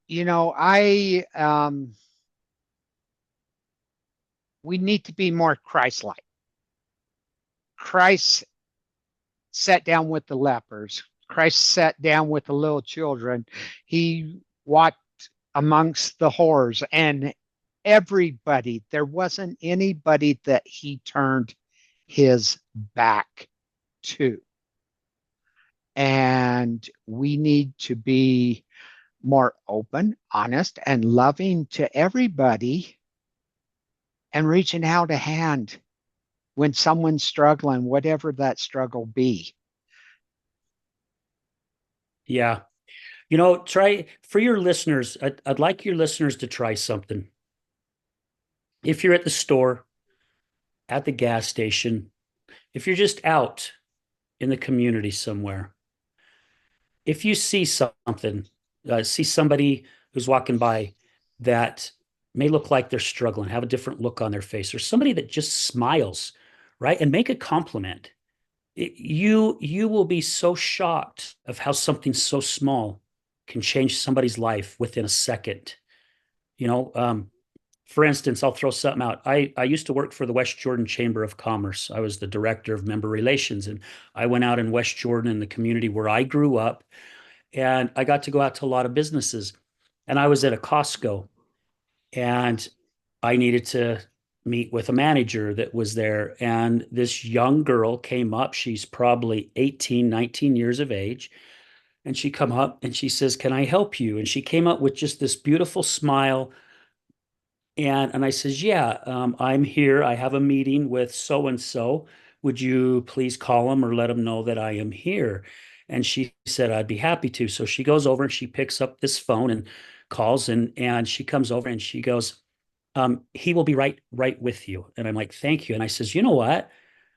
We need to be more Christ-like. Christ sat down with the lepers. Christ sat down with the little children. He walked amongst the whores and everybody. There wasn't anybody that he turned his back to. And we need to be more open, honest, and loving to everybody and reaching out a hand when someone's struggling, whatever that struggle be. Yeah. Try for your listeners. I'd like your listeners to try something. If you're at the store, at the gas station, if you're just out in the community somewhere, if you see something, see somebody who's walking by that may look like they're struggling, have a different look on their face, or somebody that just smiles, right? And make a compliment. You will be so shocked of how something so small can change somebody's life within a second. You know, for instance, I'll throw something out. I used to work for the West Jordan Chamber of Commerce. I was the director of member relations, and I went out in West Jordan in the community where I grew up, and I got to go out to a lot of businesses. And I was at a Costco, and I needed to meet with a manager that was there. And this young girl came up. She's probably 18, 19 years of age. And she come up and she says, "Can I help you?" And she came up with just this beautiful smile. And I says, "Yeah, I'm here. I have a meeting with so and so. Would you please call them or let them know that I am here?" And she said, "I'd be happy to." So she goes over and she picks up this phone and calls, and she comes over and she goes, "He will be right with you." And I'm like, "Thank you." And I says, "You know what?"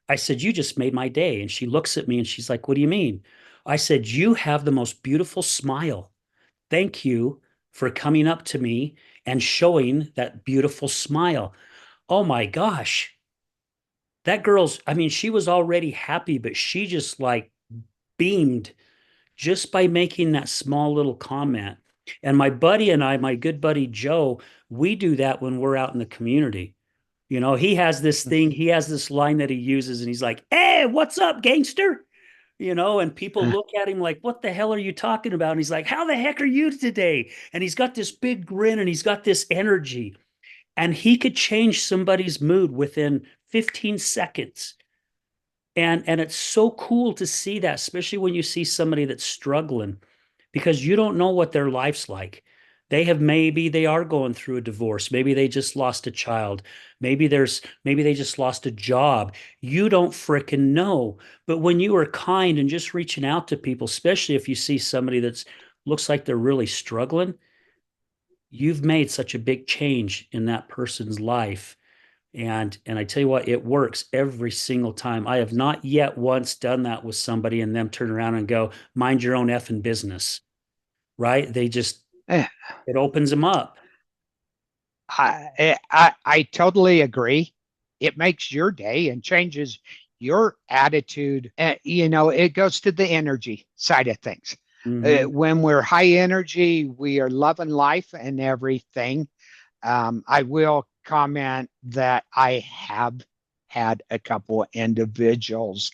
I said, "You just made my day." And she looks at me and she's like, "What do you mean?" I said, "You have the most beautiful smile. Thank you for coming up to me and showing that beautiful smile." Oh my gosh. That girl's, I mean, she was already happy, but she just like beamed just by making that small little comment. And my buddy and I, my good buddy Joe, we do that when we're out in the community. He has this thing, he has this line that he uses, and he's like, "Hey, what's up, gangster?" And people look at him like, "What the hell are you talking about?" And he's like, "How the heck are you today?" And he's got this big grin and he's got this energy. And he could change somebody's mood within 15 seconds. And it's so cool to see that, especially when you see somebody that's struggling, because you don't know what their life's like. Maybe they are going through a divorce. Maybe they just lost a child. Maybe they just lost a job. You don't fricking know. But when you are kind and just reaching out to people, especially if you see somebody that's looks like they're really struggling, you've made such a big change in that person's life. And I tell you what, it works every single time. I have not yet once done that with somebody and them turn around and go, "Mind your own effing business." Right? Eh, It opens them up. I totally agree. It makes your day and changes your attitude. It goes to the energy side of things. Hmm. When we're high energy, we are loving life and everything. I will comment that I have had a couple of individuals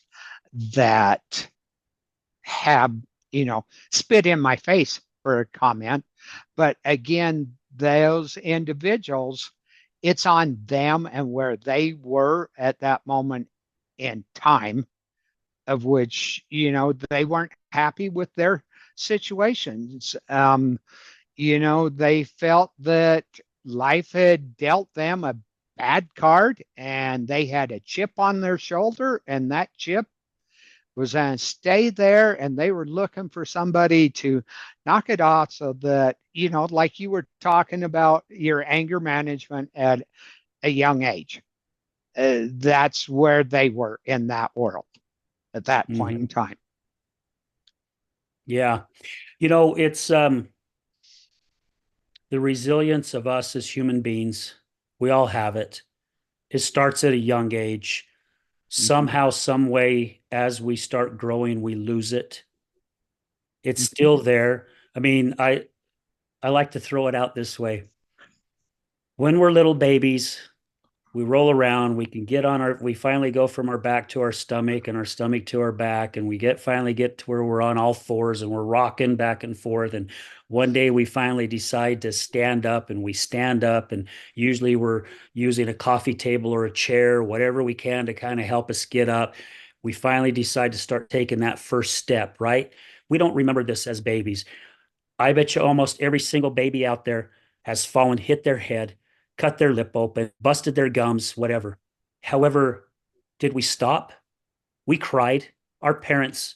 that have, spit in my face for a comment. But again, those individuals, it's on them and where they were at that moment in time, of which, they weren't happy with their situations. They felt that life had dealt them a bad card and they had a chip on their shoulder, and that chip was going to stay there, and they were looking for somebody to knock it off so that, like you were talking about your anger management at a young age. That's where they were in that world at that point Mm-hmm. in time. Yeah. It's the resilience of us as human beings. We all have it. It starts at a young age. Mhm, Somehow, some way, as we start growing, we lose it. It's mhm. still there. I mean, I like to throw it out this way. When we're little babies, we roll around, we can get on we finally go from our back to our stomach and our stomach to our back, and we finally get to where we're on all fours and we're rocking back and forth. And one day we finally decide to stand up, and we stand up, and usually we're using a coffee table or a chair, whatever we can to kind of help us get up. We finally decide to start taking that first step, right? We don't remember this as babies. I bet you almost every single baby out there has fallen, hit their head, cut their lip open, busted their gums, whatever. However, did we stop? We cried. Our parents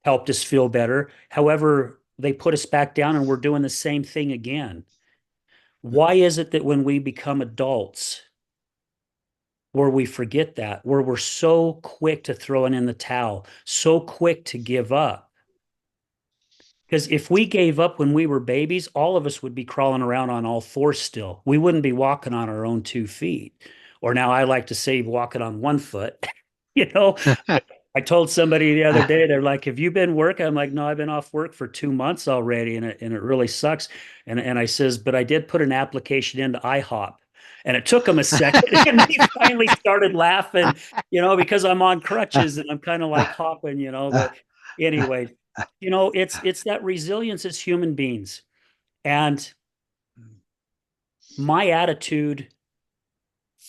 helped us feel better. However, they put us back down and we're doing the same thing again. Why is it that when we become adults, where we forget that, where we're so quick to throw in the towel, so quick to give up? Because if we gave up when we were babies, all of us would be crawling around on all fours still. We wouldn't be walking on our own 2 feet. Or now I like to say walking on one foot. you know, I told somebody the other day, they're like, "Have you been working?" I'm like, "No, I've been off work for 2 months already, and it really sucks." And I says, "But I did put an application into IHOP." And it took them a second, and they finally started laughing, because I'm on crutches and I'm kind of like hopping. But anyway, it's that resilience as human beings. And my attitude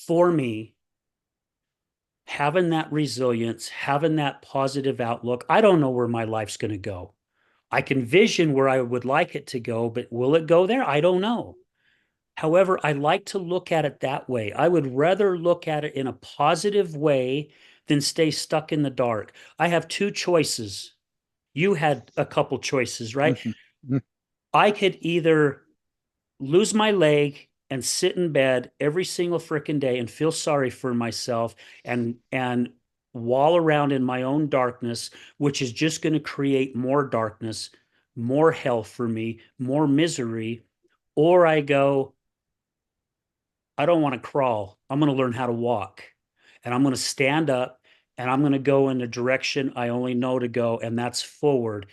for me, having that resilience, having that positive outlook, I don't know where my life's going to go. I can vision where I would like it to go, but will it go there? I don't know. However, I like to look at it that way. I would rather look at it in a positive way than stay stuck in the dark. I have two choices. You had a couple choices, right? I could either lose my leg and sit in bed every single freaking day and feel sorry for myself and wall around in my own darkness, which is just going to create more darkness, more hell for me, more misery. Or I go, I don't want to crawl. I'm going to learn how to walk, and I'm going to stand up, and I'm going to go in the direction I only know to go, and that's forward.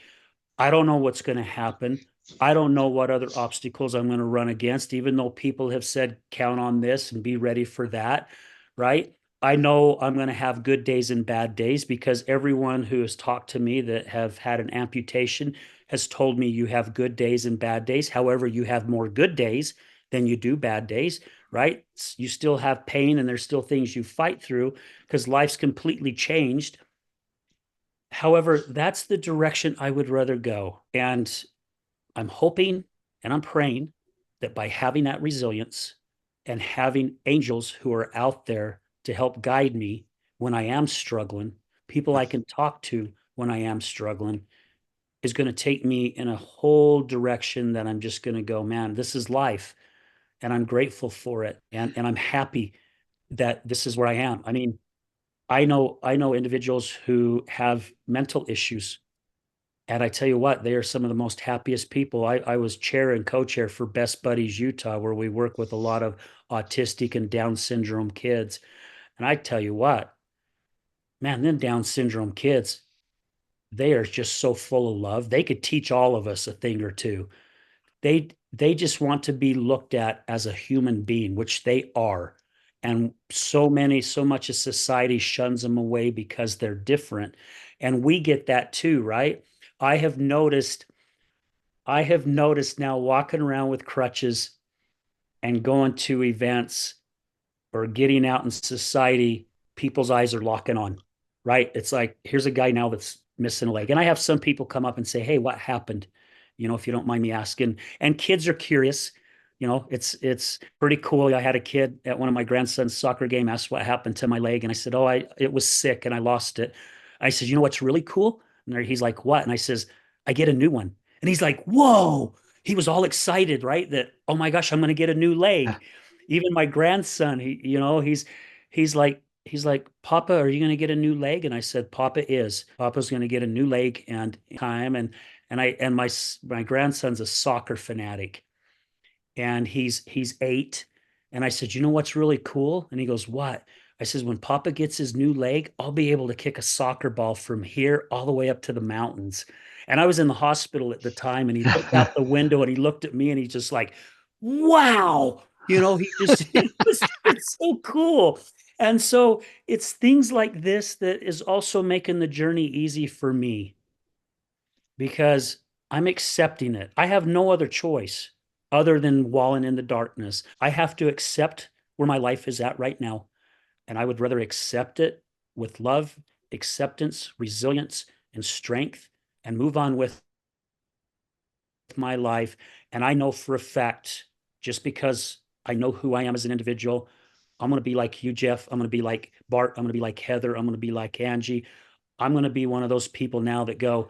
I don't know what's going to happen. I don't know what other obstacles I'm going to run against, even though people have said, count on this and be ready for that, right? I know I'm going to have good days and bad days because everyone who has talked to me that have had an amputation has told me you have good days and bad days. However, you have more good days than you do bad days, right? You still have pain and there's still things you fight through because life's completely changed. However, that's the direction I would rather go. And I'm hoping and I'm praying that by having that resilience and having angels who are out there to help guide me when I am struggling, people I can talk to when I am struggling, is going to take me in a whole direction that I'm just going to go, man, this is life. And I'm grateful for it. And I'm happy that this is where I am. I mean, I know individuals who have mental issues, and I tell you what, they are some of the most happiest people. I was chair and co-chair for Best Buddies Utah, where we work with a lot of autistic and Down syndrome kids. And I tell you what, man, them Down syndrome kids, they are just so full of love. They could teach all of us a thing or two. They just want to be looked at as a human being, which they are. And so much of society shuns them away because they're different. And we get that too, right? I have noticed, I have noticed now walking around with crutches and going to events. or getting out in society, people's eyes are locking on, right? It's like, here's a guy now that's missing a leg. And I have some people come up and say, hey, what happened? If you don't mind me asking. And kids are curious. It's pretty cool. I had a kid at one of my grandson's soccer game asked what happened to my leg. And I said, oh, it was sick and I lost it. I said, you know what's really cool? And he's like, what? And I says, I get a new one. And he's like, whoa. He was all excited, right? That, oh my gosh, I'm going to get a new leg. Even my grandson, he's like, Papa, are you going to get a new leg? And I said, Papa's going to get a new leg and time. And my grandson's a soccer fanatic, and he's 8. And I said, you know what's really cool? And he goes, what? I says, when Papa gets his new leg, I'll be able to kick a soccer ball from here all the way up to the mountains. And I was in the hospital at the time, and he looked out the window and he looked at me and he's just like, wow. He just, it's so cool. And so it's things like this that is also making the journey easy for me because I'm accepting it. I have no other choice other than walling in the darkness. I have to accept where my life is at right now. And I would rather accept it with love, acceptance, resilience, and strength and move on with my life. And I know for a fact, just because I know who I am as an individual, I'm going to be like you, Jeff. I'm going to be like Bart. I'm going to be like Heather. I'm going to be like Angie. I'm going to be one of those people now that go,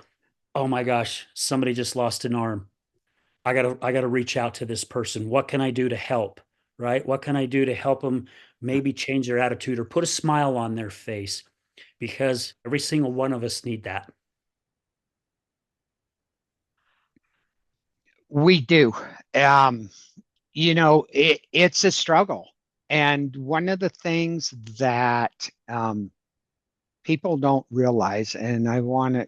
oh my gosh, somebody just lost an arm. I gotta reach out to this person. What can I do to help? Right? What can I do to help them maybe change their attitude or put a smile on their face? Because every single one of us need that. We do. Um, it's a struggle. And one of the things that people don't realize, and I want to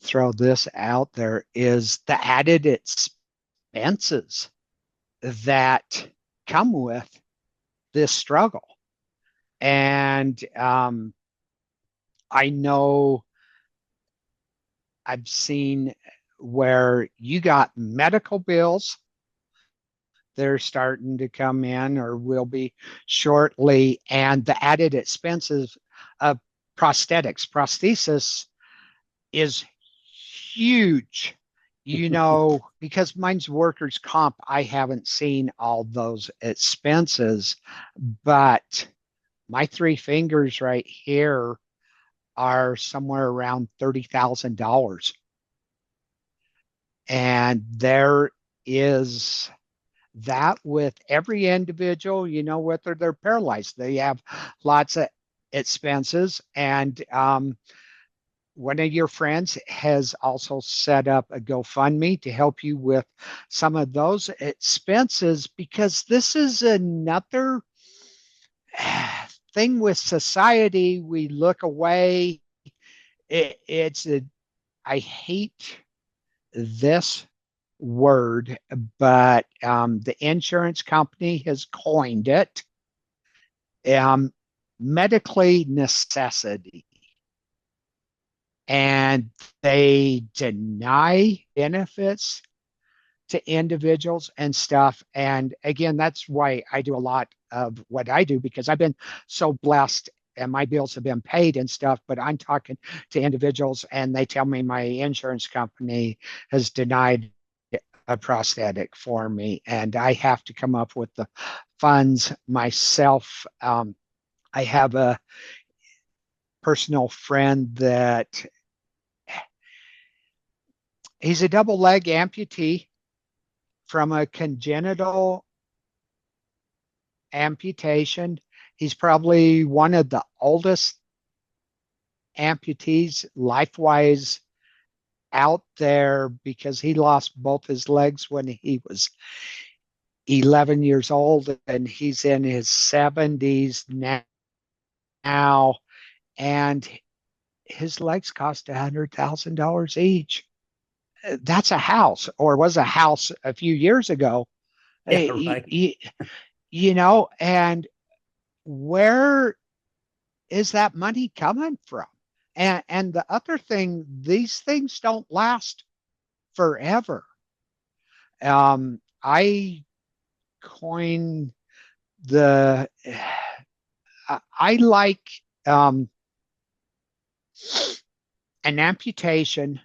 throw this out there, is the added expenses that come with this struggle. And I know I've seen where you got medical bills. They're starting to come in or will be shortly, and the added expenses of prosthetics. Prosthesis is huge, because mine's workers' comp. I haven't seen all those expenses, but my three fingers right here are somewhere around $30,000. And there is that with every individual, whether they're paralyzed, they have lots of expenses. And one of your friends has also set up a GoFundMe to help you with some of those expenses, because this is another thing with society. We look away. I hate this word, but the insurance company has coined it, um, medically necessity. And they deny benefits to individuals and stuff. And again, that's why I do a lot of what I do, because I've been so blessed and my bills have been paid and stuff. But I'm talking to individuals and they tell me my insurance company has denied a prosthetic for me, and I have to come up with the funds myself. I have a personal friend that he's a double leg amputee from a congenital amputation. He's probably one of the oldest amputees life-wise out there, because he lost both his legs when he was 11 years old, and he's in his 70s now, and his legs cost $100,000 each. That's a house, or was a house a few years ago. Yeah, right. And where is that money coming from? And the other thing, these things don't last forever. I coined the I like um, an amputation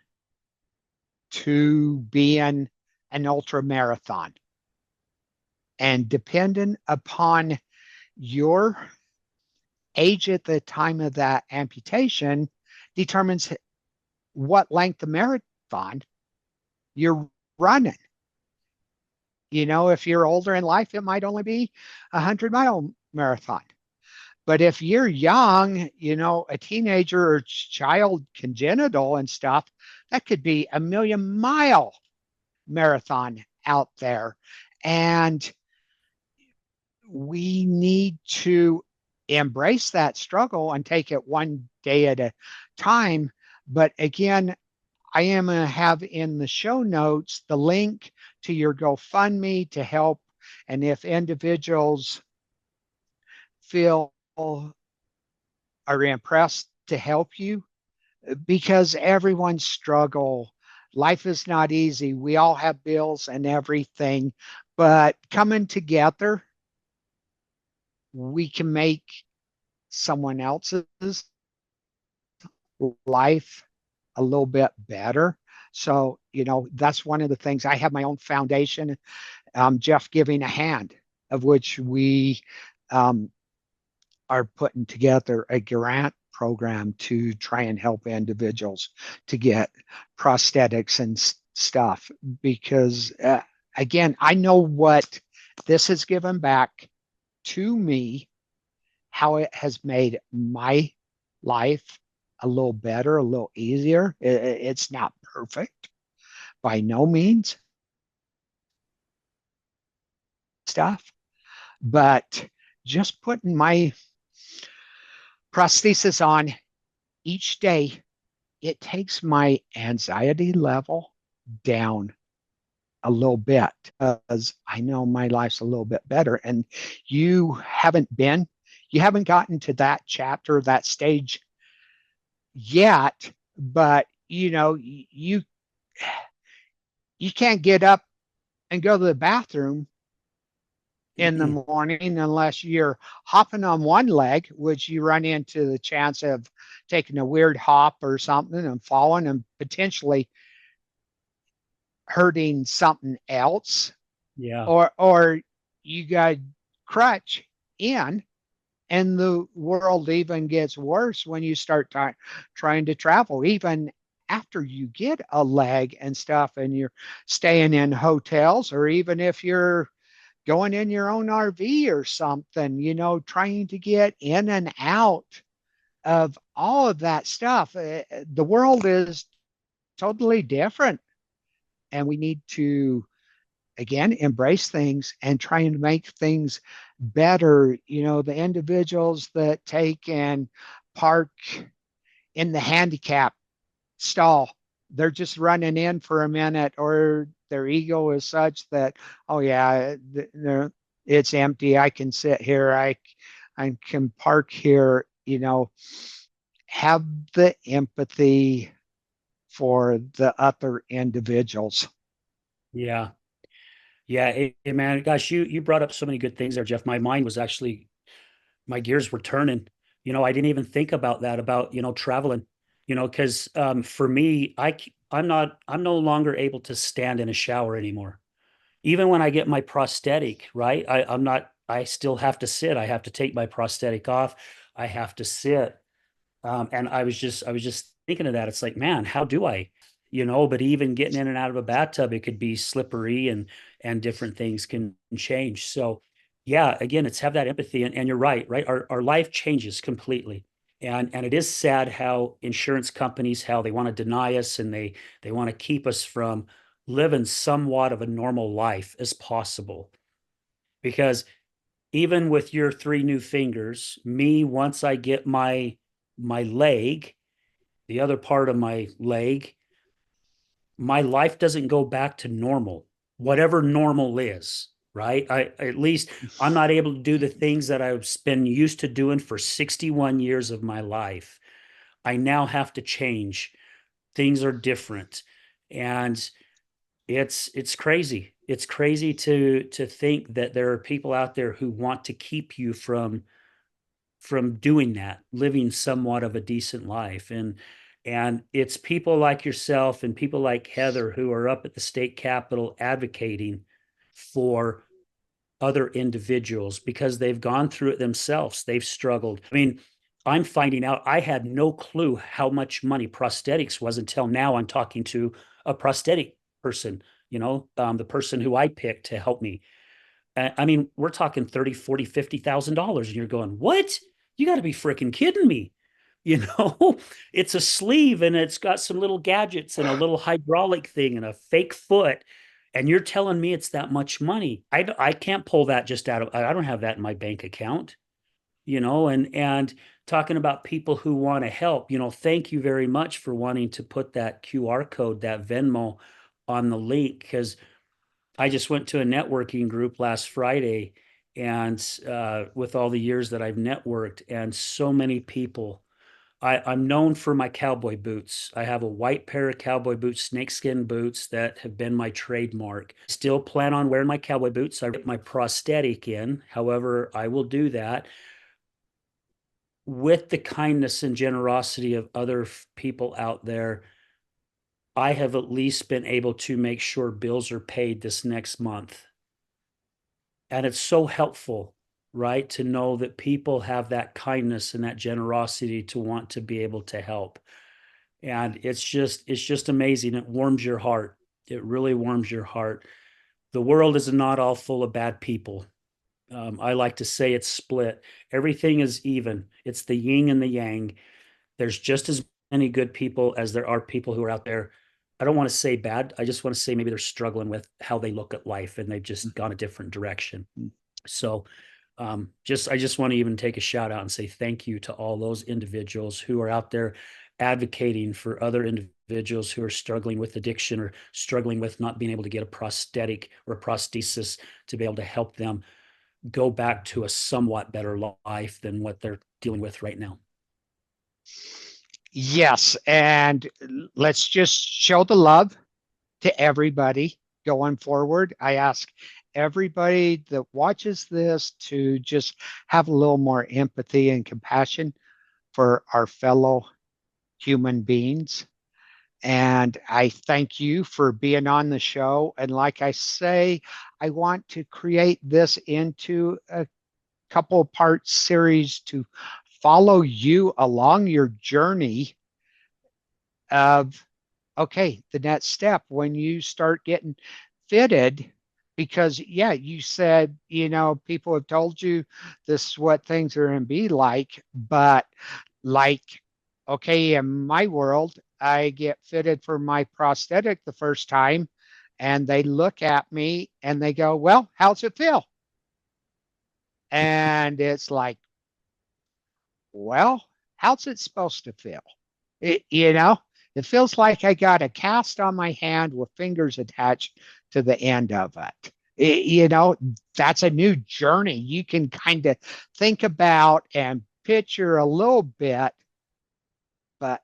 to being an ultra marathon. And depending upon your age at the time of that amputation determines what length of marathon you're running. If you're older in life, it might only be a 100-mile marathon. But if you're young, a teenager or child congenital and stuff, that could be a 1,000,000-mile marathon out there. And we need to embrace that struggle and take it one day at a time. But again, I am going to have in the show notes the link to your GoFundMe to help. And if individuals feel are impressed to help you, because everyone's struggle. Life is not easy. We all have bills and everything, but coming together, we can make someone else's life a little bit better. So, that's one of the things. I have my own foundation, Jeff Giving a Hand, of which we um, are putting together a grant program to try and help individuals to get prosthetics and stuff. Because, again, I know what this has given back to me, how it has made my life a little better, a little easier. It's not perfect by no means, stuff, but just putting my prosthesis on each day, it takes my anxiety level down a little bit because I know my life's a little bit better. And you haven't gotten to that chapter, that stage yet, but you can't get up and go to the bathroom in the morning unless you're hopping on one leg, which you run into the chance of taking a weird hop or something and falling and potentially hurting something else. Yeah. Or you got crutch in, and the world even gets worse when you start trying to travel, even after you get a leg and stuff, and you're staying in hotels, or even if you're going in your own RV or something, trying to get in and out of all of that stuff. The world is totally different, and we need to, again, embrace things and try and make things better. The individuals that take and park in the handicap stall, they're just running in for a minute, or their ego is such that, oh yeah, it's empty. I can sit here. I can park here. Have the empathy for the other individuals. Yeah. Yeah. Hey, man, gosh, you brought up so many good things there, Jeff. My mind was actually, my gears were turning. I didn't even think about that, about, traveling, because for me, I'm no longer able to stand in a shower anymore. Even when I get my prosthetic, right? I still have to sit. I have to take my prosthetic off. I have to sit. And I was just thinking of that. It's like, man, how do I, but even getting in and out of a bathtub, it could be slippery and different things can change. So yeah, again, it's have that empathy. And you're right? Our life changes completely. And it is sad how insurance companies, how they want to deny us and they want to keep us from living somewhat of a normal life as possible. Because even with your three new fingers, me, once I get my leg, the other part of my leg, my life doesn't go back to normal, whatever normal is, right? I at least I'm not able to do the things that I've been used to doing for 61 years of my life. I now have to change. Things are different. And it's crazy. It's crazy to think that there are people out there who want to keep you from from doing that, living somewhat of a decent life. And it's people like yourself and people like Heather who are up at the state capitol advocating for other individuals because they've gone through it themselves. They've struggled. I mean, I'm finding out I had no clue how much money prosthetics was until now I'm talking to a prosthetic person, the person who I picked to help me. I mean, we're talking 30, 40, $50,000. And you're going, what? You got to be freaking kidding me. You know, it's a sleeve and it's got some little gadgets and a little hydraulic thing and a fake foot. And you're telling me it's that much money. I can't pull that just out of, I don't have that in my bank account, and talking about people who want to help, thank you very much for wanting to put that QR code, that Venmo on the link, because I just went to a networking group last Friday and with all the years that I've networked and so many people. I'm known for my cowboy boots. I have a white pair of cowboy boots, snakeskin boots that have been my trademark. Still plan on wearing my cowboy boots. I get my prosthetic in. However, I will do that with the kindness and generosity of other people out there. I have at least been able to make sure bills are paid this next month. And it's so helpful, right? To know that people have that kindness and that generosity to want to be able to help. And it's just amazing. It warms your heart. It really warms your heart. The world is not all full of bad people. I like to say it's split. Everything is even. It's the yin and the yang. There's just as many good people as there are people who are out there. I don't want to say bad. I just want to say maybe they're struggling with how they look at life and they've just gone a different direction. So I just want to even take a shout out and say thank you to all those individuals who are out there advocating for other individuals who are struggling with addiction or struggling with not being able to get a prosthetic or a prosthesis to be able to help them go back to a somewhat better life than what they're dealing with right now. Yes, and let's just show the love to everybody going forward. I ask everybody that watches this to just have a little more empathy and compassion for our fellow human beings. And I thank you for being on the show. And like I say, I want to create this into a couple of part series to follow you along your journey of, okay, the next step when you start getting fitted. Because, yeah, you said, people have told you this is what things are going to be like. But, like, okay, in my world, I get fitted for my prosthetic the first time, and they look at me and they go, well, how's it feel? And it's like, well, how's it supposed to feel? It feels like I got a cast on my hand with fingers attached to the end of it. That's a new journey you can kind of think about and picture a little bit, but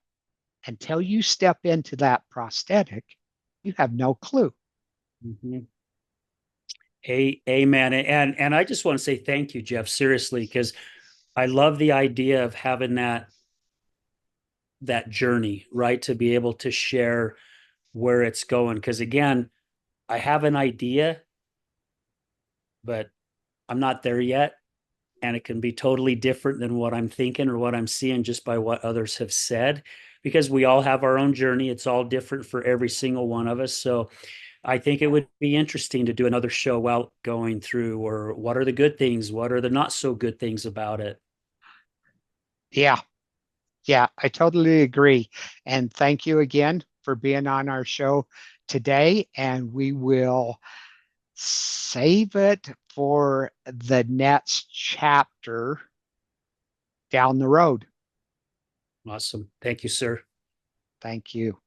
until you step into that prosthetic, you have no clue. Mm-hmm. Amen. And I just want to say thank you, Jeff, seriously, because I love the idea of having that journey, right? To be able to share where it's going. Because again, I have an idea, but I'm not there yet. And it can be totally different than what I'm thinking or what I'm seeing just by what others have said, because we all have our own journey. It's all different for every single one of us. So I think it would be interesting to do another show while going through, or what are the good things? What are the not so good things about it? Yeah, yeah, I totally agree. And thank you again for being on our show today. And we will save it for the next chapter down the road. Awesome. Thank you, sir. Thank you.